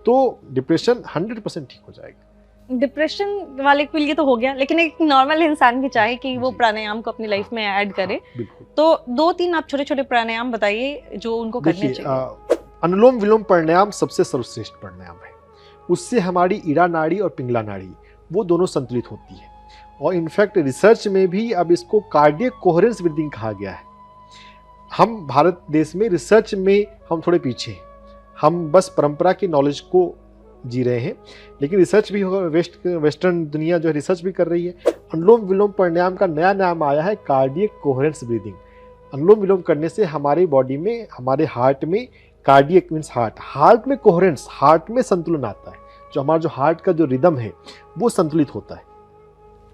तो डिप्रेशन 100% ठीक हो जाएगा। डिप्रेशन वाले के लिए तो हो गया, लेकिन एक नॉर्मल इंसान भी चाहे कि वो जी। प्राणायाम को अपनी लाइफ में ऐड करे, बिल्कुल। तो 2-3 आप छोटे छोटे प्राणायाम बताइए जो उनको करने देखिए, चाहिए। अनुलोम विलोम प्राणायाम सबसे सर्वश्रेष्ठ प्राणायाम है। उससे हमारी ईड़ा नाड़ी और पिंगला नाड़ी वो दोनों संतुलित होती है, और इनफैक्ट रिसर्च में भी अब इसको कार्डियक कोहेरेंस ब्रीदिंग कहा गया है। हम भारत देश में रिसर्च में हम थोड़े पीछे हैं, हम बस परंपरा की नॉलेज को जी रहे हैं, लेकिन रिसर्च भी होगा, वेस्टर्न दुनिया जो है रिसर्च भी कर रही है। अनुलोम विलोम प्राणायाम का नया नाम आया है कार्डियक कोहेरेंस ब्रीदिंग। अनुलोम विलोम करने से हमारी बॉडी में, हमारे हार्ट में, कार्डियक मीन्स हार्ट में कोहेरेंस, हार्ट में संतुलन आता है, जो हमारा जो हार्ट का जो रिदम है वो संतुलित होता है।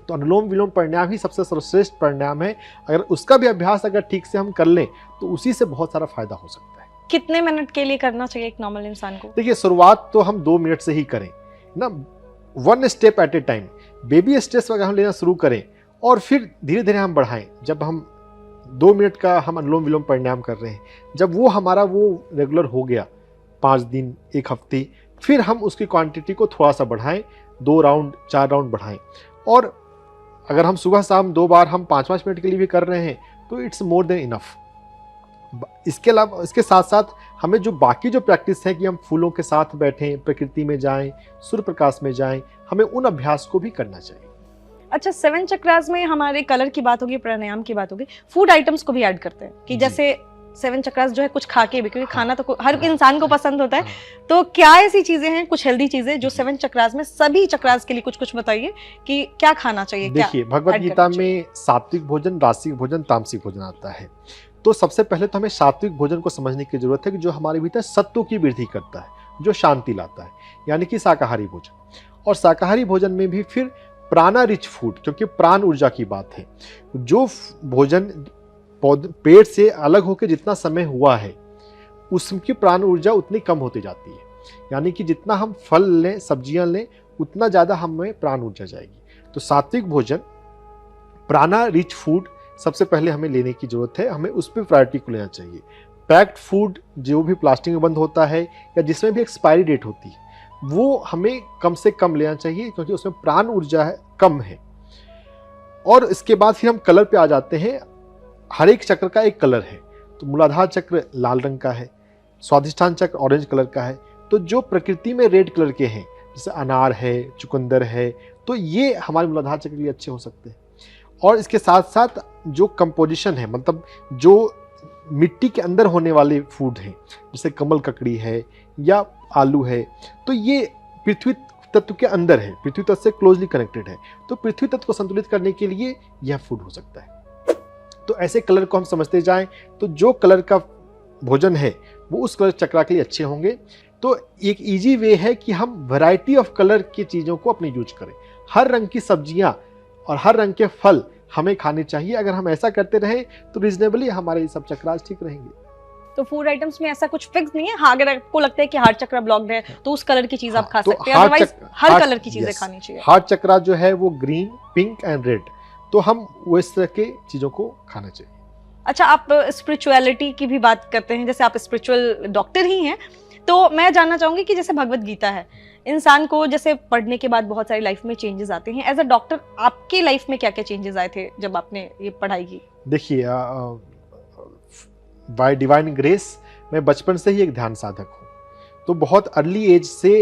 तो अनुलोम विलोम प्राणायाम ही सबसे सर्वश्रेष्ठ प्राणायाम है। अगर उसका भी अभ्यास अगर ठीक से हम कर लें तो उसी से बहुत सारा फायदा हो सकता है। कितने मिनट के लिए करना चाहिए एक नॉर्मल इंसान को? देखिए, शुरुआत तो हम 2 मिनट से ही करें ना, 1 step at A time, baby steps अगर हम लेना शुरू करें और फिर धीरे धीरे हम बढ़ाएं। जब हम 2 मिनट का हम अनुलोम विलोम प्राणायाम कर रहे हैं, जब वो हमारा वो रेगुलर हो गया 5 दिन, 1 हफ्ते, फिर हम उसकी क्वांटिटी को थोड़ा सा बढ़ाएं, 2 राउंड 4 राउंड बढ़ाएं। और अगर हम सुबह शाम 2 बार हम 5-5 मिनट के लिए भी कर रहे हैं तो इट्स मोर देन इनफ। इसके अलावा, इसके साथ साथ हमें जो बाकी जो प्रैक्टिस है कि हम फूलों के साथ बैठें, प्रकृति में जाएं, सूर्य प्रकाश में जाएं, हमें उन अभ्यास को भी करना चाहिए। अच्छा, 7 चक्रास में हमारे कलर की बात होगी, प्राणायाम की बात होगी, फूड आइटम्स को भी ऐड करते हैं कि जी। जैसे 7 चक्रास जो है कुछ खा के भी, क्योंकि हाँ। खाना तो हर इंसान को पसंद होता है, हाँ। तो क्या ऐसी चीजें हैं, कुछ हेल्दी चीजें जो 7 चक्रास में, सभी चक्रास के लिए कुछ कुछ बताइए कि क्या खाना चाहिए? क्या देखिए, भगवत ऐड गीता करना चाहिए? में सात्विक भोजन, रासिक भोजन, तामसिक भोजन आता है। तो सबसे पहले तो हमें सात्विक भोजन को समझने की जरूरत है कि जो हमारे भीतर सत्व की वृद्धि करता है, जो शांति लाता है, यानी कि शाकाहारी भोजन। और शाकाहारी भोजन में भी फिर प्राणा रिच फूड, क्योंकि प्राण ऊर्जा की बात है, जो भोजन पेट से अलग होकर जितना समय हुआ है उसकी प्राण ऊर्जा उतनी कम होती जाती है। यानी कि जितना हम फल लें, सब्जियां लें, उतना ज़्यादा हमें प्राण ऊर्जा जाएगी। तो सात्विक भोजन, प्राणा रिच फूड सबसे पहले हमें लेने की जरूरत है, हमें उस पर प्रायोरिटी को लेना चाहिए। पैक्ड फूड जो भी प्लास्टिक में बंद होता है या जिसमें भी एक्सपायरी डेट होती है, वो हमें कम से कम लेना चाहिए, क्योंकि उसमें प्राण ऊर्जा कम है। और इसके बाद फिर हम कलर पे आ जाते हैं। हर एक चक्र का एक कलर है। तो मूलाधार चक्र लाल रंग का है, स्वाधिष्ठान चक्र ऑरेंज कलर का है। तो जो प्रकृति में रेड कलर के हैं, जैसे अनार है, चुकंदर है, तो ये हमारे मूलाधार चक्र के लिए अच्छे हो सकते हैं। और इसके साथ साथ जो कंपोजिशन है, मतलब जो मिट्टी के अंदर होने वाले फूड हैं, जैसे कमल ककड़ी है या आलू है, तो ये पृथ्वी तत्व के अंदर है, पृथ्वी तत्व से क्लोजली कनेक्टेड है। तो पृथ्वी तत्व को संतुलित करने के लिए यह फूड हो सकता है। तो ऐसे कलर को हम समझते जाएं, तो जो कलर का भोजन है वो उस कलर चक्र के लिए अच्छे होंगे। तो एक इजी वे है कि हम वैरायटी ऑफ कलर की चीज़ों को अपनी यूज करें। हर रंग की सब्जियां और हर रंग के फल हमें खाने चाहिए। अगर हम ऐसा करते रहें तो रीजनेबली हमारे सब चक्रास ठीक रहेंगे। तो फूड आइटम्स में ऐसा कुछ फिक्स नहीं है? हाँ, अगर आपको लगता है कि हार्ट चक्र ब्लॉक्ड है तो उस कलर की चीज आप खा तो सकते हैं, अदरवाइज हर कलर की चीजें खानी चाहिए। हार्ट चक्रा जो है वो ग्रीन, पिंक एंड रेड, तो हम वो इस तरह के चीज़ों को खाना चाहिए। अच्छा, आप स्पिरिचुअलिटी की भी बात करते हैं, जैसे आप स्पिरिचुअल डॉक्टर ही हैं, तो मैं जानना चाहूंगी कि जैसे भगवत गीता है, इंसान को जैसे पढ़ने के बाद बहुत सारी लाइफ में चेंजेस आते हैं। एज अ डॉक्टर आपके लाइफ में क्या क्या चेंजेस आए थे जब आपने ये पढ़ाई की? देखिए, बाय डिवाइन ग्रेस मैं बचपन से ही एक ध्यान साधक हूँ। तो बहुत अर्ली एज से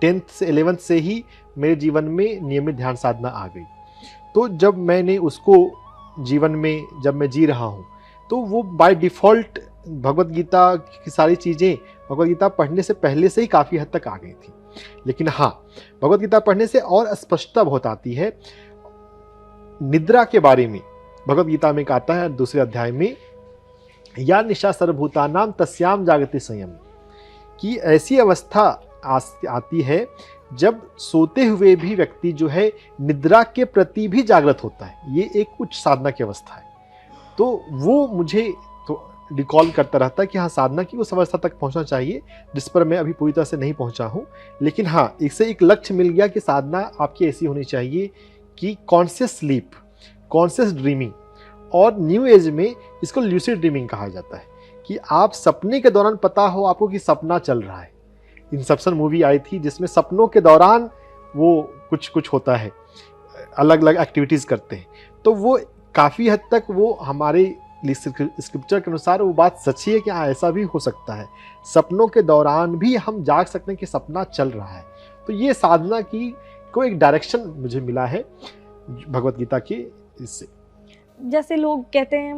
10th से 11th से ही मेरे जीवन में नियमित ध्यान साधना आ गई। तो जब मैंने उसको जीवन में जब मैं जी रहा हूँ, तो वो बाय डिफ़ॉल्ट भगवत गीता की सारी चीज़ें भगवत गीता पढ़ने से पहले से ही काफ़ी हद तक आ गई थी। लेकिन हाँ, भगवत गीता पढ़ने से और स्पष्टता बहुत आती है। निद्रा के बारे में भगवत गीता में कहता है 2 अध्याय में, या निशा सर्वभूतानाम तस्याम जागति संयम, कि ऐसी अवस्था आती है जब सोते हुए भी व्यक्ति जो है निद्रा के प्रति भी जागृत होता है। ये एक उच्च साधना की अवस्था है। तो वो मुझे तो रिकॉल करता रहता है कि हाँ, साधना की उस अवस्था तक पहुंचना चाहिए जिस पर मैं अभी पूरी तरह से नहीं पहुंचा हूं। लेकिन हाँ, इससे एक लक्ष्य मिल गया कि साधना आपकी ऐसी होनी चाहिए कि कॉन्शियस स्लीप, कॉन्शियस ड्रीमिंग, और न्यू एज में इसको ल्यूसिड ड्रीमिंग कहा जाता है कि आप सपने के दौरान पता हो आपको कि सपना चल रहा है। इंसेप्शन मूवी आई थी जिसमें सपनों के दौरान वो कुछ होता है, अलग अलग एक्टिविटीज़ करते हैं। तो वो काफ़ी हद तक वो हमारे स्क्रिप्चर के अनुसार वो बात सच्ची है कि हाँ, ऐसा भी हो सकता है, सपनों के दौरान भी हम जाग सकते हैं कि सपना चल रहा है। तो ये साधना की को एक डायरेक्शन मुझे मिला है भगवत गीता के इससे। जैसे लोग कहते हैं,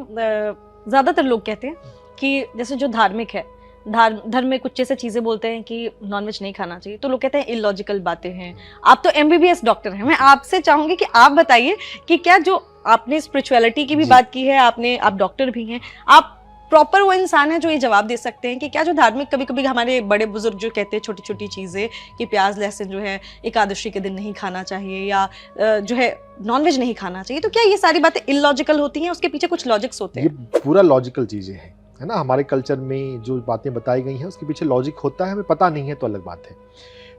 ज़्यादातर लोग कहते हैं कि जैसे जो धार्मिक है, धर्म में कुछ जैसे चीज़ें बोलते हैं कि नॉनवेज नहीं खाना चाहिए, तो लोग कहते हैं इलॉजिकल बातें हैं। आप तो MBBS डॉक्टर हैं, मैं आपसे चाहूंगी कि आप बताइए कि क्या जो आपने स्पिरिचुअलिटी की भी बात की है, आप डॉक्टर भी हैं, आप प्रॉपर वो इंसान है जो ये जवाब दे सकते हैं कि क्या जो धार्मिक, कभी कभी हमारे बड़े बुजुर्ग जो कहते हैं छोटी छोटी चीज़ें कि प्याज लहसुन जो है एकादशी के दिन नहीं खाना चाहिए, या जो है नॉनवेज नहीं खाना चाहिए, तो क्या ये सारी बातें इलॉजिकल होती हैं? उसके पीछे कुछ लॉजिक्स होते हैं? ये पूरा लॉजिकल चीज़ें हैं, है ना। हमारे कल्चर में जो बातें बताई गई हैं उसके पीछे लॉजिक होता है, हमें पता नहीं है तो अलग बात है।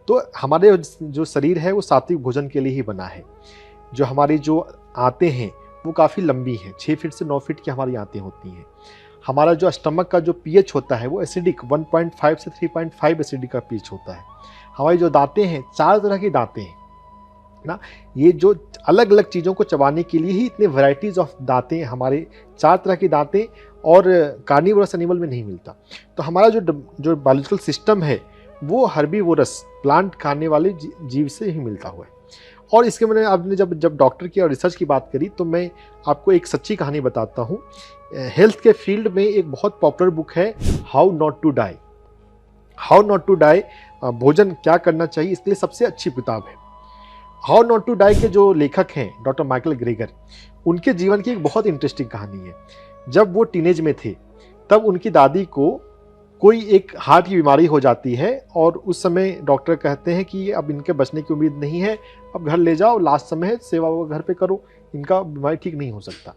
तो हमारे जो शरीर है वो सात्विक भोजन के लिए ही बना है। जो हमारी जो आंतें हैं वो काफ़ी लंबी हैं, 6 फीट से 9 फीट की हमारी आंतें होती हैं। हमारा जो स्टमक का जो pH होता है वो एसिडिक 1.5 से 3.5 एसिडिक का pH होता है। हमारी जो दांतें हैं 4 तरह की दांतें हैं ना। ये जो अलग अलग चीज़ों को चबाने के लिए ही इतने वैराइटीज़ ऑफ दांतें, हमारे 4 तरह की दांतें, और कार्निवोरस एनिमल में नहीं मिलता। तो हमारा जो बायोलॉजिकल सिस्टम है वो हर्बीवोरस, प्लांट खाने वाले जीव से ही मिलता हुआ है। और इसके मैंने आपने जब डॉक्टर की और रिसर्च की बात करी तो मैं आपको एक सच्ची कहानी बताता हूँ। हेल्थ के फील्ड में एक बहुत पॉपुलर बुक है how not to die. How not to die, भोजन क्या करना चाहिए, इसके लिए सबसे अच्छी किताब है। हाउ नॉट टू डाई के जो लेखक हैं डॉक्टर माइकल ग्रेगर, उनके जीवन की एक बहुत इंटरेस्टिंग कहानी है। जब वो टीनेज में थे तब उनकी दादी को कोई एक हार्ट की बीमारी हो जाती है और उस समय डॉक्टर कहते हैं कि अब इनके बचने की उम्मीद नहीं है, अब घर ले जाओ, लास्ट समय है, सेवा वो घर पे करो, इनका बीमारी ठीक नहीं हो सकता।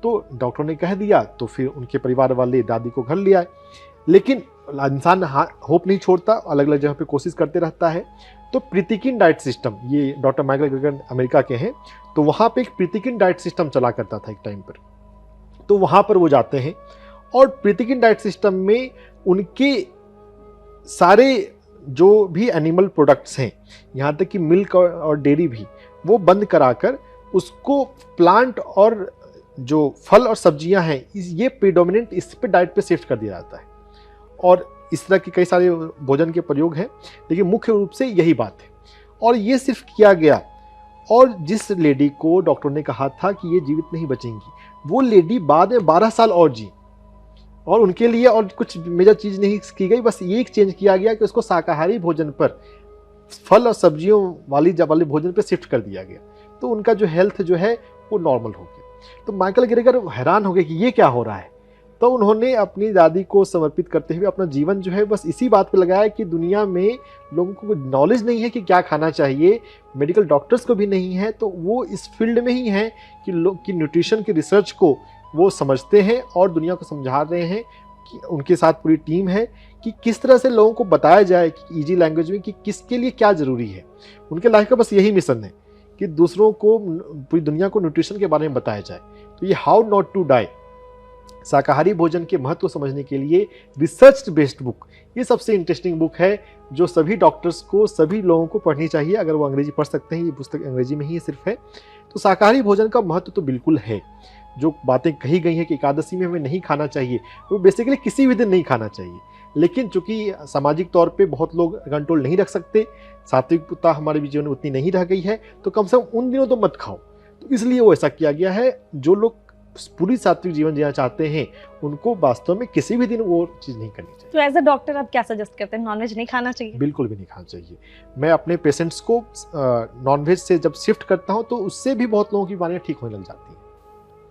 तो डॉक्टर ने कह दिया, तो फिर उनके परिवार वाले दादी को घर ले आए। लेकिन इंसान होप नहीं छोड़ता, अलग अलग जगह पे कोशिश करते रहता है। तो प्रीतिकिन डाइट सिस्टम, ये डॉक्टर माइकल ग्रेगर अमेरिका के हैं, तो वहाँ पे एक प्रीतिकिन डाइट सिस्टम चला करता था एक टाइम पर। तो वहाँ पर वो जाते हैं और प्रीतिकिन डाइट सिस्टम में उनके सारे जो भी एनिमल प्रोडक्ट्स हैं, यहाँ तक कि मिल्क और डेयरी भी, वो बंद कराकर उसको प्लांट और जो फल और सब्जियां हैं ये प्रीडोमिनेंट इस पे डाइट पे शिफ्ट कर दिया जाता है। और इस तरह के कई सारे भोजन के प्रयोग हैं, लेकिन मुख्य रूप से यही बात है। और ये सिर्फ किया गया, और जिस लेडी को डॉक्टर ने कहा था कि ये जीवित नहीं बचेंगी, वो लेडी बाद में 12 साल और जी, और उनके लिए और कुछ मेजर चीज़ नहीं की गई, बस ये एक चेंज किया गया कि उसको शाकाहारी भोजन पर, फल और सब्जियों वाले भोजन पर शिफ्ट कर दिया गया। तो उनका जो हेल्थ जो है वो नॉर्मल हो गया। तो माइकल ग्रेगर हैरान हो गए कि ये क्या हो रहा है। तो उन्होंने अपनी दादी को समर्पित करते हुए अपना जीवन जो है बस इसी बात पे लगाया कि दुनिया में लोगों को नॉलेज नहीं है कि क्या खाना चाहिए, मेडिकल डॉक्टर्स को भी नहीं है, तो वो इस फील्ड में ही हैं कि लोग की न्यूट्रिशन की रिसर्च को वो समझते हैं और दुनिया को समझा रहे हैं कि उनके साथ पूरी टीम है कि किस तरह से लोगों को बताया जाए कि ईजी लैंग्वेज में कि किसके लिए क्या ज़रूरी है। उनके लाइफ का बस यही मिशन है कि दूसरों को, पूरी दुनिया को न्यूट्रिशन के बारे में बताया जाए। तो ये हाउ नॉट टू डाई, शाकाहारी भोजन के महत्व समझने के लिए रिसर्च बेस्ड बुक, ये सबसे इंटरेस्टिंग बुक है जो सभी डॉक्टर्स को, सभी लोगों को पढ़नी चाहिए अगर वो अंग्रेजी पढ़ सकते हैं। ये पुस्तक अंग्रेजी में ही सिर्फ है। तो शाकाहारी भोजन का महत्व तो बिल्कुल है। जो बातें कही गई हैं कि एकादशी में हमें नहीं खाना चाहिए, वो बेसिकली किसी भी दिन नहीं खाना चाहिए, लेकिन चूंकि सामाजिक तौर पे बहुत लोग कंट्रोल नहीं रख सकते, सात्विकता हमारे जीवन में उतनी नहीं रह गई है, तो कम से कम उन दिनों तो मत खाओ। तो इसलिए वो ऐसा किया गया है। जो लोग पूरी सात्विक जीवन जीना चाहते हैं उनको वास्तव में किसी भी दिन वो चीज़ नहीं करनी चाहिए। तो एज अ डॉक्टर आप क्या सजेस्ट करते हैं? नॉनवेज नहीं खाना चाहिए? बिल्कुल भी नहीं खाना चाहिए। मैं अपने पेशेंट्स को नॉनवेज से जब शिफ्ट करता हूँ तो उससे भी बहुत लोगों की बीमारियाँ ठीक होने लग जाती हैं।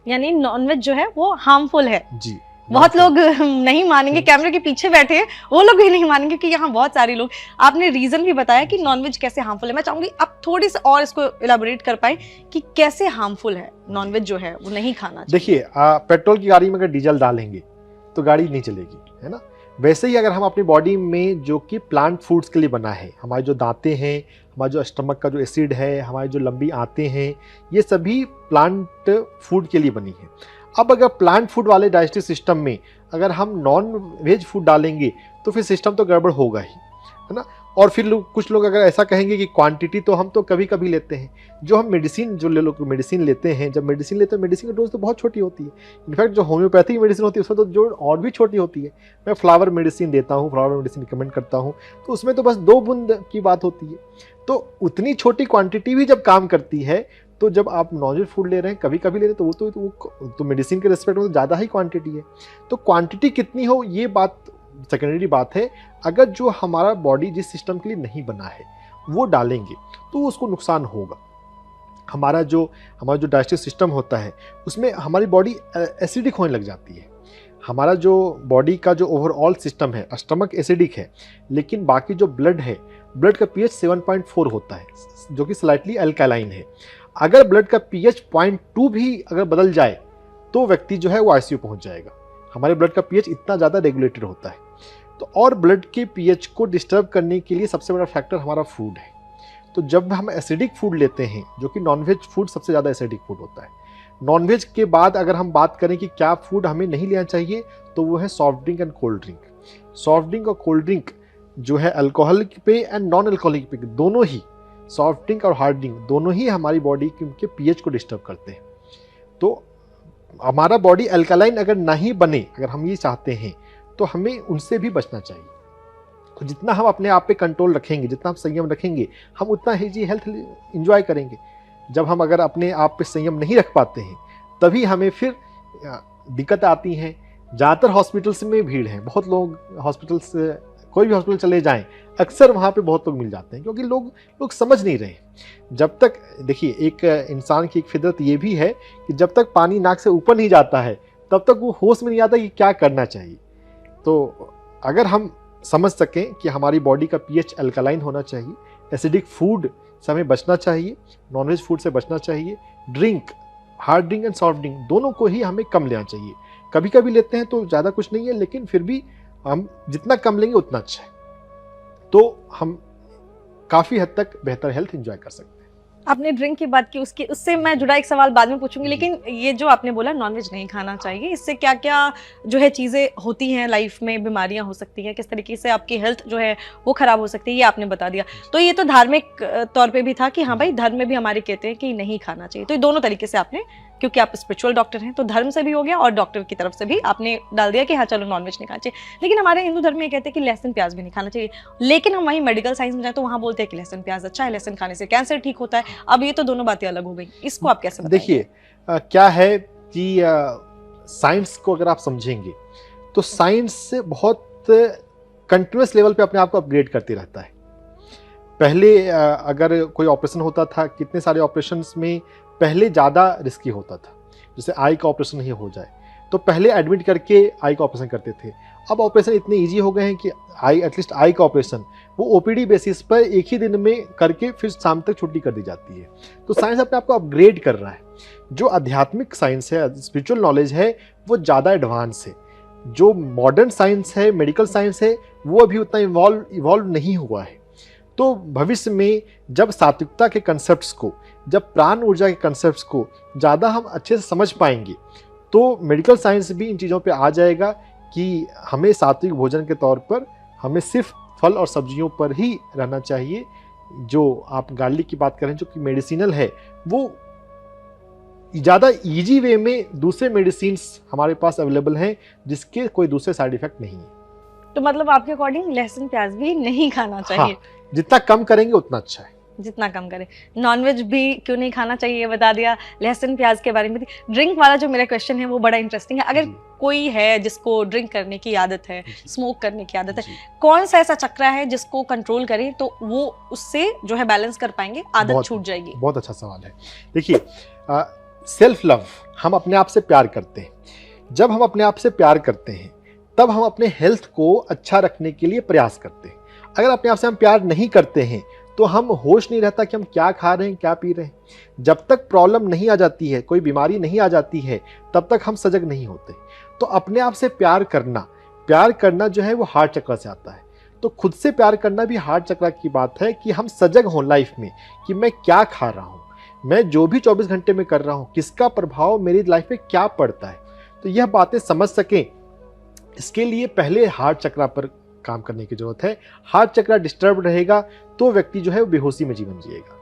यानी नॉनवेज जो है वो हार्मफुल है? जी, बहुत लोग नहीं मानेंगे, कैमरे के पीछे बैठे हैं वो लोग भी नहीं मानेंगे कि यहाँ बहुत सारे लोग। आपने रीजन भी बताया कि नॉनवेज कैसे हार्मफुल है। मैं चाहूंगी आप थोड़ी सी और इसको इलाबोरेट कर पाए कि कैसे हार्मफुल है नॉनवेज जो है वो नहीं खाना चाहिए। देखिए, पेट्रोल की गाड़ी में अगर डीजल डालेंगे तो गाड़ी नहीं चलेगी, है ना। वैसे ही अगर हम अपनी बॉडी में जो कि प्लांट फूड्स के लिए बना है, हमारे जो दांतें हैं, हमारा जो स्टमक का जो एसिड है, हमारी जो लंबी आंतें हैं, ये सभी प्लांट फूड के लिए बनी है। अब अगर प्लांट फूड वाले डाइजेस्टिव सिस्टम में अगर हम नॉन वेज फूड डालेंगे तो फिर सिस्टम तो गड़बड़ होगा ही, है ना। और फिर कुछ लोग अगर ऐसा कहेंगे कि क्वांटिटी तो हम तो कभी कभी लेते हैं, जो हम मेडिसिन जो लोग मेडिसिन लेते हैं, जब मेडिसिन लेते हैं मेडिसिन की डोज तो बहुत छोटी होती है। इनफैक्ट जो होम्योपैथिक मेडिसिन होती है उसमें तो जो और भी छोटी होती है। मैं फ्लावर मेडिसिन देता हूँ, फ्लावर मेडिसिन रिकमेंड करता हूँ, तो उसमें तो बस 2 बूंद की बात होती है। तो उतनी छोटी क्वांटिटी भी जब काम करती है, तो जब आप नॉनवेज फूड ले रहे हैं कभी कभी ले रहे हैं तो वो मेडिसिन के रिस्पेक्ट में तो ज़्यादा ही क्वांटिटी है। तो क्वांटिटी कितनी हो ये बात सेकेंडरी बात है। अगर जो हमारा बॉडी जिस सिस्टम के लिए नहीं बना है वो डालेंगे तो उसको नुकसान होगा। हमारा जो डाइजेस्टिव सिस्टम होता है उसमें हमारी बॉडी एसिडिक होने लग जाती है। हमारा जो बॉडी का जो ओवरऑल सिस्टम है, स्टमक एसिडिक है, लेकिन बाकी जो ब्लड है, ब्लड का पीएच 7.4 होता है जो कि स्लाइटली अल्कालाइन है। अगर ब्लड का पीएच 0.2 भी अगर बदल जाए तो व्यक्ति जो है वो आईसीयू पहुंच जाएगा। हमारे ब्लड का पीएच इतना ज़्यादा रेगुलेटेड होता है। तो और ब्लड के पीएच को डिस्टर्ब करने के लिए सबसे बड़ा फैक्टर हमारा फूड है। तो जब हम एसिडिक फूड लेते हैं, जो कि नॉनवेज फूड सबसे ज़्यादा एसिडिक फूड होता है, नॉनवेज के बाद अगर हम बात करें कि क्या फूड हमें नहीं लेना चाहिए, तो वो है soft drink and cold drink. Soft drink और कोल्ड ड्रिंक जो है अल्कोहलिक पे एंड नॉन अल्कोहलिक पे, दोनों ही, सॉफ्ट ड्रिंक और हार्ड ड्रिंक दोनों ही हमारी बॉडी के पीएच को डिस्टर्ब करते हैं। तो हमारा बॉडी अल्कलाइन अगर नहीं बने, अगर हम ये चाहते हैं, तो हमें उनसे भी बचना चाहिए। तो जितना हम अपने आप पे कंट्रोल रखेंगे, जितना हम संयम रखेंगे, हम उतना ही जी हेल्थ एंजॉय करेंगे। जब हम अगर अपने आप पे संयम नहीं रख पाते हैं तभी हमें फिर दिक्कत आती हैं। ज़्यादातर हॉस्पिटल्स में भीड़ है, बहुत लोग हॉस्पिटल्स, कोई भी हॉस्पिटल चले जाएं, अक्सर वहाँ पे बहुत लोग मिल जाते हैं, क्योंकि लोग समझ नहीं रहे। जब तक, देखिए, एक इंसान की एक फितरत ये भी है कि जब तक पानी नाक से ऊपर नहीं जाता है तब तक वो होश में नहीं आता कि क्या करना चाहिए। तो अगर हम समझ सकें कि हमारी बॉडी का पीएच अल्कलाइन होना चाहिए, एसिडिक फूड से हमें बचना चाहिए, नॉनवेज फूड से बचना चाहिए, drink, hard drink and soft drink दोनों को ही हमें कम लेना चाहिए। कभी कभी लेते हैं तो ज़्यादा कुछ नहीं है, लेकिन फिर भी हम जितना कम लेंगे उतना अच्छा है, तो हम काफ़ी हद तक बेहतर हेल्थ एंजॉय कर सकते हैं। आपने ड्रिंक की बात की, उससे मैं जुड़ा एक सवाल बाद में पूछूंगी, लेकिन ये जो आपने बोला नॉनवेज नहीं खाना चाहिए, इससे क्या क्या जो है चीज़ें होती हैं लाइफ में, बीमारियां हो सकती हैं, किस तरीके से आपकी हेल्थ जो है वो खराब हो सकती है, ये आपने बता दिया। तो ये तो धार्मिक तौर पे भी था कि हाँ भाई धर्म में भी हमारे कहते हैं कि नहीं खाना चाहिए। तो ये दोनों तरीके से आपने, क्योंकि आप स्पिरिचुअल डॉक्टर हैं, तो धर्म से भी हो गया और डॉक्टर की तरफ से भी आपने डाल दिया कि हाँ चलो नॉनवेज नहीं खाना चाहिए। लेकिन हमारे हिंदू धर्म में कहते हैं कि लहसुन प्याज भी नहीं खाना चाहिए, लेकिन हम वहीं मेडिकल साइंस में जाए तो वहाँ बोलते हैं कि लहसुन प्याज अच्छा है, लहसुन खाने से कैंसर ठीक होता है। अब ये तो दोनों बातें अलग हो गई, इसको आप कैसे बताएंगे? देखिए, क्या है कि साइंस को अगर आप समझेंगे तो साइंस बहुत कंटिन्यूस लेवल पे अपने आप को अपग्रेड करते रहता है। पहले अगर कोई ऑपरेशन होता था, कितने सारे ऑपरेशंस में पहले ज़्यादा रिस्की होता था, जैसे आई का ऑपरेशन ही हो जाए तो पहले एडमिट करके आई का ऑपरेशन करते थे। अब ऑपरेशन इतने इजी हो गए हैं कि एटलीस्ट आई का ऑपरेशन वो ओपीडी बेसिस पर एक ही दिन में करके फिर शाम तक छुट्टी कर दी जाती है। तो साइंस अपने आप को अपग्रेड कर रहा है। जो आध्यात्मिक साइंस है, स्पिरिचुअल नॉलेज है, वो ज़्यादा एडवांस है। जो मॉडर्न साइंस है, मेडिकल साइंस है, वो अभी उतना इवॉल्व नहीं हुआ है। तो भविष्य में जब सात्विकता के कंसेप्ट्स को, जब प्राण ऊर्जा के कंसेप्ट्स को ज़्यादा हम अच्छे से समझ पाएंगे, तो मेडिकल साइंस भी इन चीज़ों पे आ जाएगा कि हमें सात्विक भोजन के तौर पर हमें सिर्फ फल और सब्जियों पर ही रहना चाहिए। जो आप गार्लिक की बात करें, जो कि मेडिसिनल है, वो ज़्यादा इजी वे में दूसरे मेडिसिन्स हमारे पास अवेलेबल हैं जिसके कोई दूसरे साइड इफेक्ट नहीं है। तो मतलब आपके अकॉर्डिंग लहसुन प्याज भी नहीं खाना चाहिए? हाँ, जितना कम करेंगे उतना अच्छा है। जितना कम करें। नॉनवेज भी क्यों नहीं खाना चाहिए ये बता दिया, लहसुन प्याज के बारे में भी। ड्रिंक वाला जो मेरा क्वेश्चन है वो बड़ा इंटरेस्टिंग है। अगर कोई है जिसको ड्रिंक करने की आदत है, स्मोक करने की आदत है, कौन सा ऐसा चक्रा है जिसको कंट्रोल करें तो वो उससे जो है बैलेंस कर पाएंगे, आदत छूट जाएगी? बहुत अच्छा सवाल है। देखिए, सेल्फ लव, हम अपने आप से प्यार करते हैं। जब हम अपने आप से प्यार करते हैं तब हम अपने हेल्थ को अच्छा रखने के लिए प्रयास करते हैं। अगर अपने आप से हम प्यार नहीं करते हैं तो हम होश नहीं रहता कि हम क्या खा रहे हैं, क्या पी रहे हैं। जब तक प्रॉब्लम नहीं आ जाती है, कोई बीमारी नहीं आ जाती है, तब तक हम सजग नहीं होते। तो अपने आप से प्यार करना जो है वो हार्ट चक्र से आता है। तो खुद से प्यार करना भी हार्ट चक्र की बात है कि हम सजग हों लाइफ में कि मैं क्या खा रहा हूँ, मैं जो भी 24 घंटे में कर रहा हूँ किसका प्रभाव मेरी लाइफ में क्या पड़ता है। तो यह बातें समझ सकें, इसके लिए पहले हार्ट चक्र पर काम करने की जरूरत है। हार्ट चक्र डिस्टर्ब रहेगा तो व्यक्ति जो है वो बेहोशी में जीवन जिएगा।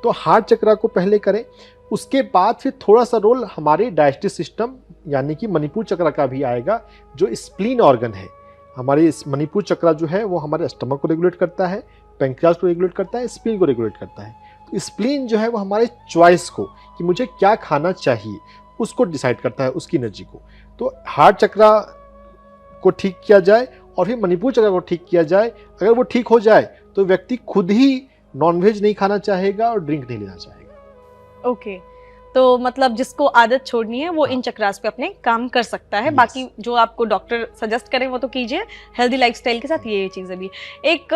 तो हार्ट चक्र को पहले करें, उसके बाद फिर थोड़ा सा रोल हमारे डाइजेस्टिव सिस्टम यानी कि मणिपुर चक्र का भी आएगा, जो स्प्लीन ऑर्गन है। हमारे इस मणिपुर चक्र जो है वो हमारे स्टमक को रेगुलेट करता है, पैंक्रियाज को रेगुलेट करता है, स्प्लीन को रेगुलेट करता है। तो स्प्लीन जो है वो हमारे चॉइस को कि मुझे क्या खाना चाहिए उसको डिसाइड करता है, उसकी एनर्जी को। तो हार्ट चक्र को ठीक किया जाए और फिर मणिपुर चक्र को ठीक किया जाए। अगर वो ठीक हो जाए तो व्यक्ति खुद ही नॉनवेज नहीं खाना चाहेगा और ड्रिंक नहीं लेना चाहेगा। ओके, तो मतलब जिसको आदत छोड़नी है वो इन चक्रास पे अपने काम कर सकता है। Yes. बाकी जो आपको डॉक्टर सजेस्ट करें वो तो कीजिए, हेल्दी लाइफस्टाइल के साथ ये चीजें भी। एक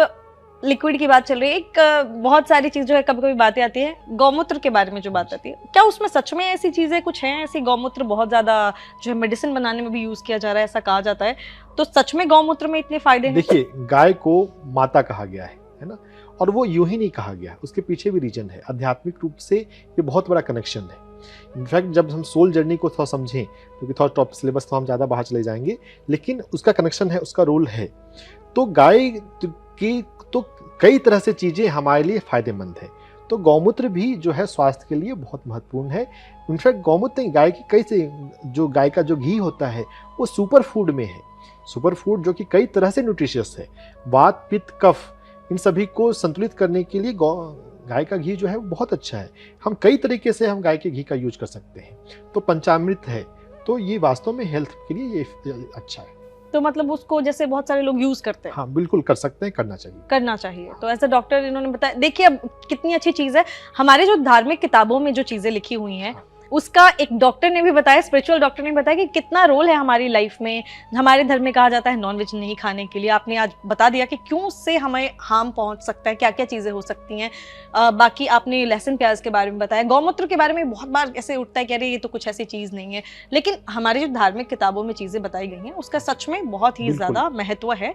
लिक्विड की बात चल रही है, एक बहुत सारी चीज जो है कभी कभी बातें आती है गौमूत्र के बारे में, जो बात आती है, क्या उसमें सच में ऐसी चीजें कुछ हैं? ऐसी गौमूत्र बहुत ज्यादा जो है मेडिसिन बनाने में भी यूज किया जा रहा है, ऐसा कहा जाता है। तो सच में गौमूत्र में इतने फायदे हैं? देखिए, गाय को माता कहा गया है ना, और वो यूं ही नहीं कहा गया, उसके पीछे भी रीजन है। आध्यात्मिक रूप से ये बहुत बड़ा कनेक्शन है। इनफैक्ट जब हम सोल जर्नी को थोड़ा समझें, क्योंकि थोड़ा टॉप सिलेबस तो हम ज़्यादा बाहर चले जाएंगे, लेकिन उसका कनेक्शन है, उसका रोल है। तो गाय की तो कई तरह से चीज़ें हमारे लिए फ़ायदेमंद है। तो गौमूत्र भी जो है स्वास्थ्य के लिए बहुत महत्वपूर्ण है। इनफैक्ट गौमूत्र गाय की कई से जो गाय का जो घी होता है वो सुपर फूड में है। सुपर फूड जो कि कई तरह से न्यूट्रिशियस है। वात, पित्त, कफ, इन सभी को संतुलित करने के लिए गाय का घी जो है वो बहुत अच्छा है। हम कई तरीके से हम गाय के घी का यूज कर सकते हैं। तो पंचामृत है, तो ये वास्तव में हेल्थ के लिए ये अच्छा है। तो मतलब उसको जैसे बहुत सारे लोग यूज करते हैं। हाँ, बिल्कुल कर सकते हैं, करना चाहिए। तो ऐसे डॉक्टर इन्होंने बताया। देखिए अब कितनी अच्छी चीज है, हमारे जो धार्मिक किताबों में जो चीजें लिखी हुई हैं, हाँ। उसका एक डॉक्टर ने भी बताया, स्पिरिचुअल डॉक्टर ने बताया कि कितना रोल है हमारी लाइफ में। हमारे धर्म में कहा जाता है नॉनवेज नहीं खाने के लिए। आपने आज बता दिया कि क्यों उससे हमें हार्म पहुंच सकता है, क्या क्या चीजें हो सकती हैं। बाकी आपने लहसुन प्याज के बारे में बताया। गौमूत्र के बारे में बहुत बार ऐसे उठता है कि अरे ये तो कुछ ऐसी चीज नहीं है, लेकिन हमारी जो धार्मिक किताबों में चीजें बताई गई हैं उसका सच में बहुत ही ज्यादा महत्व है।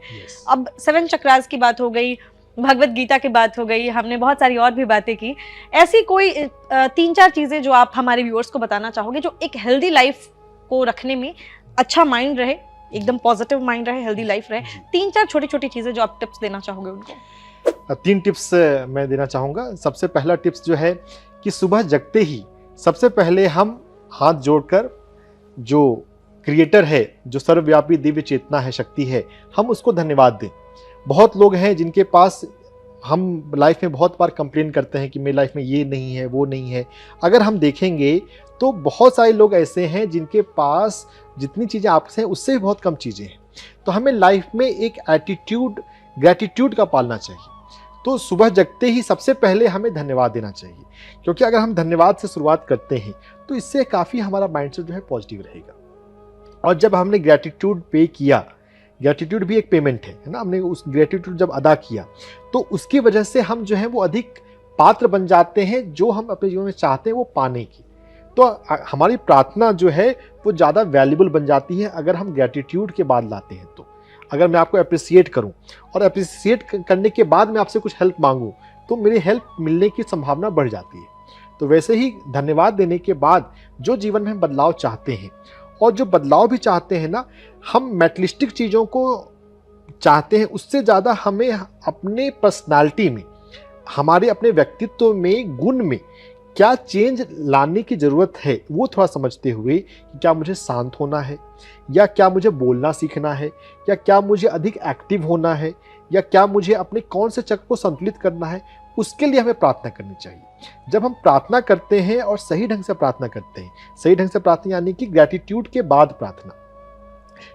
अब 7 चक्रास की बात हो गई, भगवत गीता की बात हो गई, हमने बहुत सारी और भी बातें की। ऐसी कोई 3-4 चीजें जो आप हमारे व्यूअर्स को बताना चाहोगे, जो एक हेल्दी लाइफ को रखने में, अच्छा माइंड रहे, एकदम पॉजिटिव माइंड रहे, हेल्दी लाइफ रहे, 3-4 छोटी छोटी चीजें जो आप टिप्स देना चाहोगे उनको? 3 टिप्स मैं देना चाहूँगा। सबसे पहला टिप्स जो है कि सुबह जगते ही सबसे पहले हम हाथ जोड़कर जो क्रिएटर है, जो सर्वव्यापी दिव्य चेतना है, शक्ति है, हम उसको धन्यवाद दें। बहुत लोग हैं जिनके पास, हम लाइफ में बहुत बार कंप्लेन करते हैं कि मेरी लाइफ में ये नहीं है, वो नहीं है। अगर हम देखेंगे तो बहुत सारे लोग ऐसे हैं जिनके पास जितनी चीज़ें आपसे हैं उससे भी बहुत कम चीज़ें हैं। तो हमें लाइफ में एक एटीट्यूड, ग्रैटिट्यूड का पालना चाहिए। तो सुबह जगते ही सबसे पहले हमें धन्यवाद देना चाहिए, क्योंकि अगर हम धन्यवाद से शुरुआत करते हैं तो इससे काफ़ी हमारा माइंडसेट जो है पॉजिटिव रहेगा। और जब हमने ग्रैटिट्यूड पे किया, ग्रैटिट्यूड भी एक पेमेंट है ना, हमने उस ग्रैटिट्यूड जब अदा किया तो उसकी वजह से हम जो है वो अधिक पात्र बन जाते हैं जो हम अपने जीवन में चाहते हैं वो पाने की। तो हमारी प्रार्थना जो है वो ज़्यादा वैल्यूबल बन जाती है अगर हम ग्रैटिट्यूड के बाद लाते हैं। तो अगर मैं आपको अप्रिसिएट करूं और अप्रिसिएट करने के बाद मैं आपसे कुछ हेल्प मांगूं तो मेरी हेल्प मिलने की संभावना बढ़ जाती है। तो वैसे ही धन्यवाद देने के बाद जो जीवन में हम बदलाव चाहते हैं, और जो बदलाव भी चाहते हैं ना, हम मैटेरियलिस्टिक चीज़ों को चाहते हैं, उससे ज़्यादा हमें अपने पर्सनालिटी में, हमारे अपने व्यक्तित्व में, गुण में क्या चेंज लाने की ज़रूरत है वो थोड़ा समझते हुए कि क्या मुझे शांत होना है, या क्या मुझे बोलना सीखना है, या क्या मुझे अधिक एक्टिव होना है, या क्या मुझे अपने कौन से चक्र को संतुलित करना है, उसके लिए हमें प्रार्थना करनी चाहिए। जब हम प्रार्थना करते हैं और सही ढंग से प्रार्थना करते हैं, सही ढंग से प्रार्थना यानी कि ग्रैटिट्यूड के बाद प्रार्थना,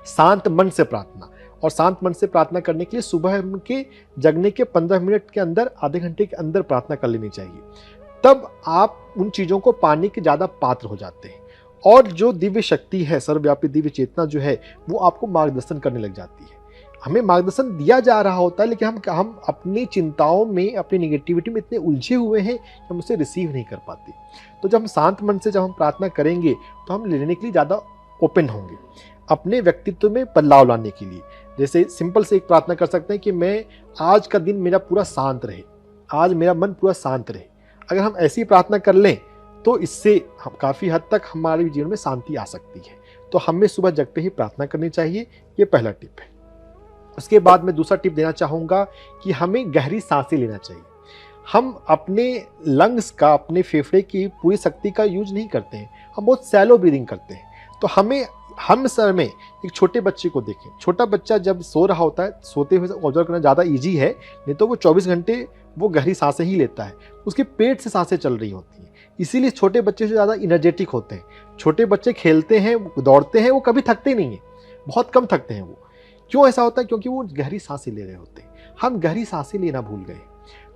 शांत मन से प्रार्थना, और शांत मन से प्रार्थना करने के लिए सुबह के जगने के 15 मिनट के अंदर, आधे घंटे के अंदर प्रार्थना कर लेनी चाहिए। तब आप उन चीज़ों को पाने के ज़्यादा पात्र हो जाते हैं। और जो दिव्य शक्ति है, सर्वव्यापी दिव्य चेतना जो है, वो आपको मार्गदर्शन करने लग जाती है। हमें मार्गदर्शन दिया जा रहा होता है, लेकिन हम अपनी चिंताओं में, अपनी निगेटिविटी में इतने उलझे हुए हैं कि हम उसे रिसीव नहीं कर पाते। तो जब हम शांत मन से जब हम प्रार्थना करेंगे तो हम लेने के लिए ज़्यादा ओपन होंगे, अपने व्यक्तित्व में बदलाव लाने के लिए। जैसे सिंपल से एक प्रार्थना कर सकते हैं कि मैं आज का दिन मेरा पूरा शांत रहे, आज मेरा मन पूरा शांत रहे। अगर हम ऐसी प्रार्थना कर लें तो इससे हम काफ़ी हद तक हमारे जीवन में शांति आ सकती है। तो हमें सुबह जगते ही प्रार्थना करनी चाहिए, ये पहला टिप है। उसके बाद मैं दूसरा टिप देना चाहूँगा कि हमें गहरी सांसें लेना चाहिए। हम अपने लंग्स का, अपने फेफड़े की पूरी शक्ति का यूज नहीं करते हैं, हम बहुत सैलो ब्रीदिंग करते हैं। तो हम सर में एक छोटे बच्चे को देखें, छोटा बच्चा जब सो रहा होता है, सोते हुए ऑब्जर्व करना ज़्यादा ईजी है, नहीं तो वो 24 घंटे वो गहरी सांसें ही लेता है, उसके पेट से सांसें चल रही होती हैं। इसीलिए छोटे बच्चे से ज़्यादा इनर्जेटिक होते हैं। छोटे बच्चे खेलते हैं, दौड़ते हैं, वो कभी थकते नहीं हैं, बहुत कम थकते हैं वो। क्यों ऐसा होता है? क्योंकि वो गहरी सांसें ले रहे होते हैं। हम गहरी सांसें लेना भूल गए,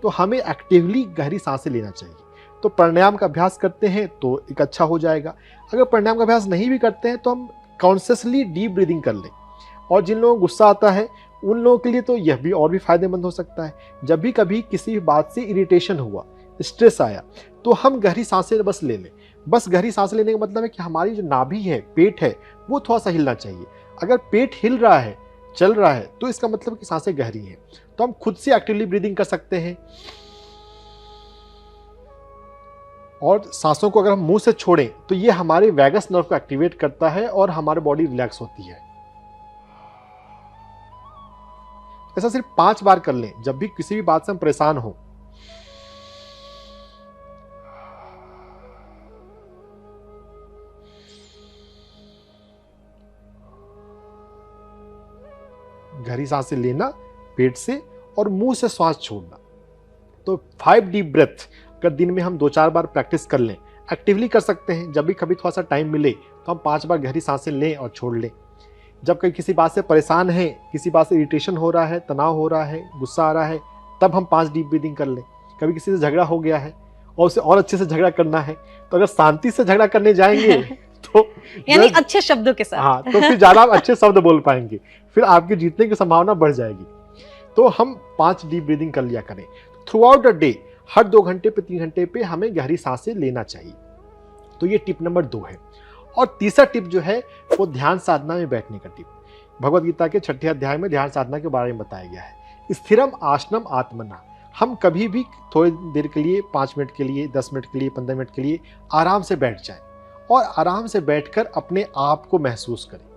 तो हमें एक्टिवली गहरी सांसें लेना चाहिए। तो प्राणायाम का अभ्यास करते हैं तो एक अच्छा हो जाएगा। अगर प्राणायाम का अभ्यास नहीं भी करते हैं तो हम कॉन्शियसली डीप ब्रीदिंग कर लें। और जिन लोगों को गुस्सा आता है उन लोगों के लिए तो यह भी और भी फायदेमंद हो सकता है। जब भी कभी किसी बात से इरिटेशन हुआ, स्ट्रेस आया, तो हम गहरी सांसें बस ले लें। बस गहरी सांसें लेने का मतलब है कि हमारी जो नाभि है, पेट है, वो थोड़ा सा हिलना चाहिए। अगर पेट हिल रहा है, चल रहा है, तो इसका मतलब कि सांसें गहरी हैं। तो हम खुद से एक्टिवली ब्रीदिंग कर सकते हैं। और सांसों को अगर हम मुंह से छोड़ें तो ये हमारे वैगस नर्व को एक्टिवेट करता है और हमारी बॉडी रिलैक्स होती है। ऐसा सिर्फ 5 बार कर लें जब भी किसी भी बात से हम परेशान हो। गहरी सांसें लेना पेट से और मुंह से श्वास छोड़ना। तो 5 डीप ब्रेथ अगर दिन में हम 2-4 बार प्रैक्टिस कर लें, एक्टिवली कर सकते हैं। जब भी कभी थोड़ा सा टाइम मिले तो हम 5 बार गहरी सांसें लें और छोड़ लें। जब कहीं किसी बात से परेशान हैं, किसी बात से इरिटेशन हो रहा है, तनाव हो रहा है, गुस्सा आ रहा है, तब हम 5 डीप ब्रीदिंग कर लें। कभी किसी से झगड़ा हो गया है और उसे और अच्छे से झगड़ा करना है, तो अगर शांति से झगड़ा करने जाएंगे तो यानी अच्छे शब्दों के साथ, हाँ, तो फिर ज़्यादा अच्छे शब्द बोल पाएंगे, फिर आपके जीतने की संभावना बढ़ जाएगी। तो हम 5 डीप ब्रीदिंग कर लिया करें। थ्रू आउट द डे, हर 2 घंटे पे 3 घंटे पे हमें गहरी सांसें लेना चाहिए। तो ये टिप नंबर 2 है। और तीसरा टिप जो है वो ध्यान साधना में बैठने का टिप। भगवद गीता के 6ठे अध्याय में ध्यान साधना के बारे में बताया गया है। स्थिरम आसनम आत्मना। हम कभी भी थोड़ी देर के लिए, 5 मिनट के लिए, 10 मिनट के लिए, 15 मिनट के लिए आराम से बैठ जाएं और आराम से बैठकर अपने आप को महसूस करें।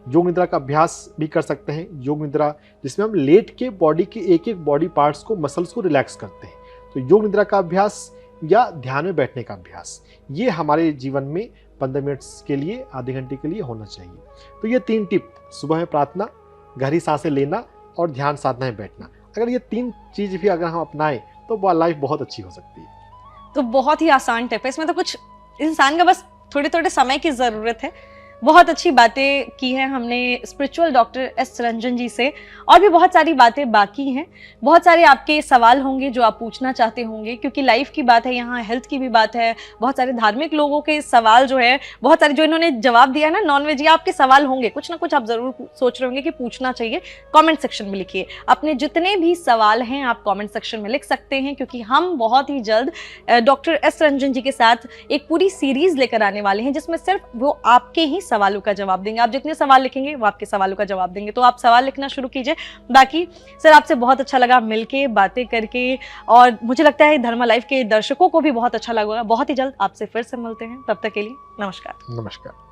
योग निद्रा का अभ्यास भी कर सकते हैं। योग निद्रा जिसमें हम लेट के बॉडी के एक एक बॉडी पार्ट्स को, मसल्स को रिलैक्स करते हैं। तो योग निद्रा का अभ्यास या ध्यान में बैठने का अभ्यास, ये हमारे जीवन में 15 मिनट के लिए, आधे घंटे के लिए होना चाहिए। तो ये 3 टिप, सुबह में प्रार्थना, गहरी सांसें लेना और ध्यान साधना में बैठना, अगर ये 3 चीज भी अगर हम अपनाएं तो लाइफ बहुत अच्छी हो सकती है। तो बहुत ही आसान टिप है, इसमें तो कुछ इंसान का बस थोड़े थोड़े समय की जरूरत है। बहुत अच्छी बातें की हैं हमने स्पिरिचुअल डॉक्टर एस रंजन जी से, और भी बहुत सारी बातें बाकी हैं। बहुत सारे आपके सवाल होंगे जो आप पूछना चाहते होंगे, क्योंकि लाइफ की बात है, यहाँ हेल्थ की भी बात है। बहुत सारे धार्मिक लोगों के सवाल जो है, बहुत सारे जो इन्होंने जवाब दिया ना नॉन वेज, आपके सवाल होंगे, कुछ ना कुछ आप जरूर सोच रहे होंगे कि पूछना चाहिए। कॉमेंट सेक्शन में लिखिए अपने जितने भी सवाल हैं, आप कॉमेंट सेक्शन में लिख सकते हैं, क्योंकि हम बहुत ही जल्द डॉक्टर एस रंजन जी के साथ एक पूरी सीरीज लेकर आने वाले हैं, जिसमें सिर्फ वो आपके ही सवालों का जवाब देंगे। आप जितने सवाल लिखेंगे वो आपके सवालों का जवाब देंगे। तो आप सवाल लिखना शुरू कीजिए। बाकी सर, आपसे बहुत अच्छा लगा मिलके, बातें करके, और मुझे लगता है धर्मा लाइफ के दर्शकों को भी बहुत अच्छा लगा। बहुत ही जल्द आपसे फिर से मिलते हैं, तब तक के लिए नमस्कार। नमस्कार।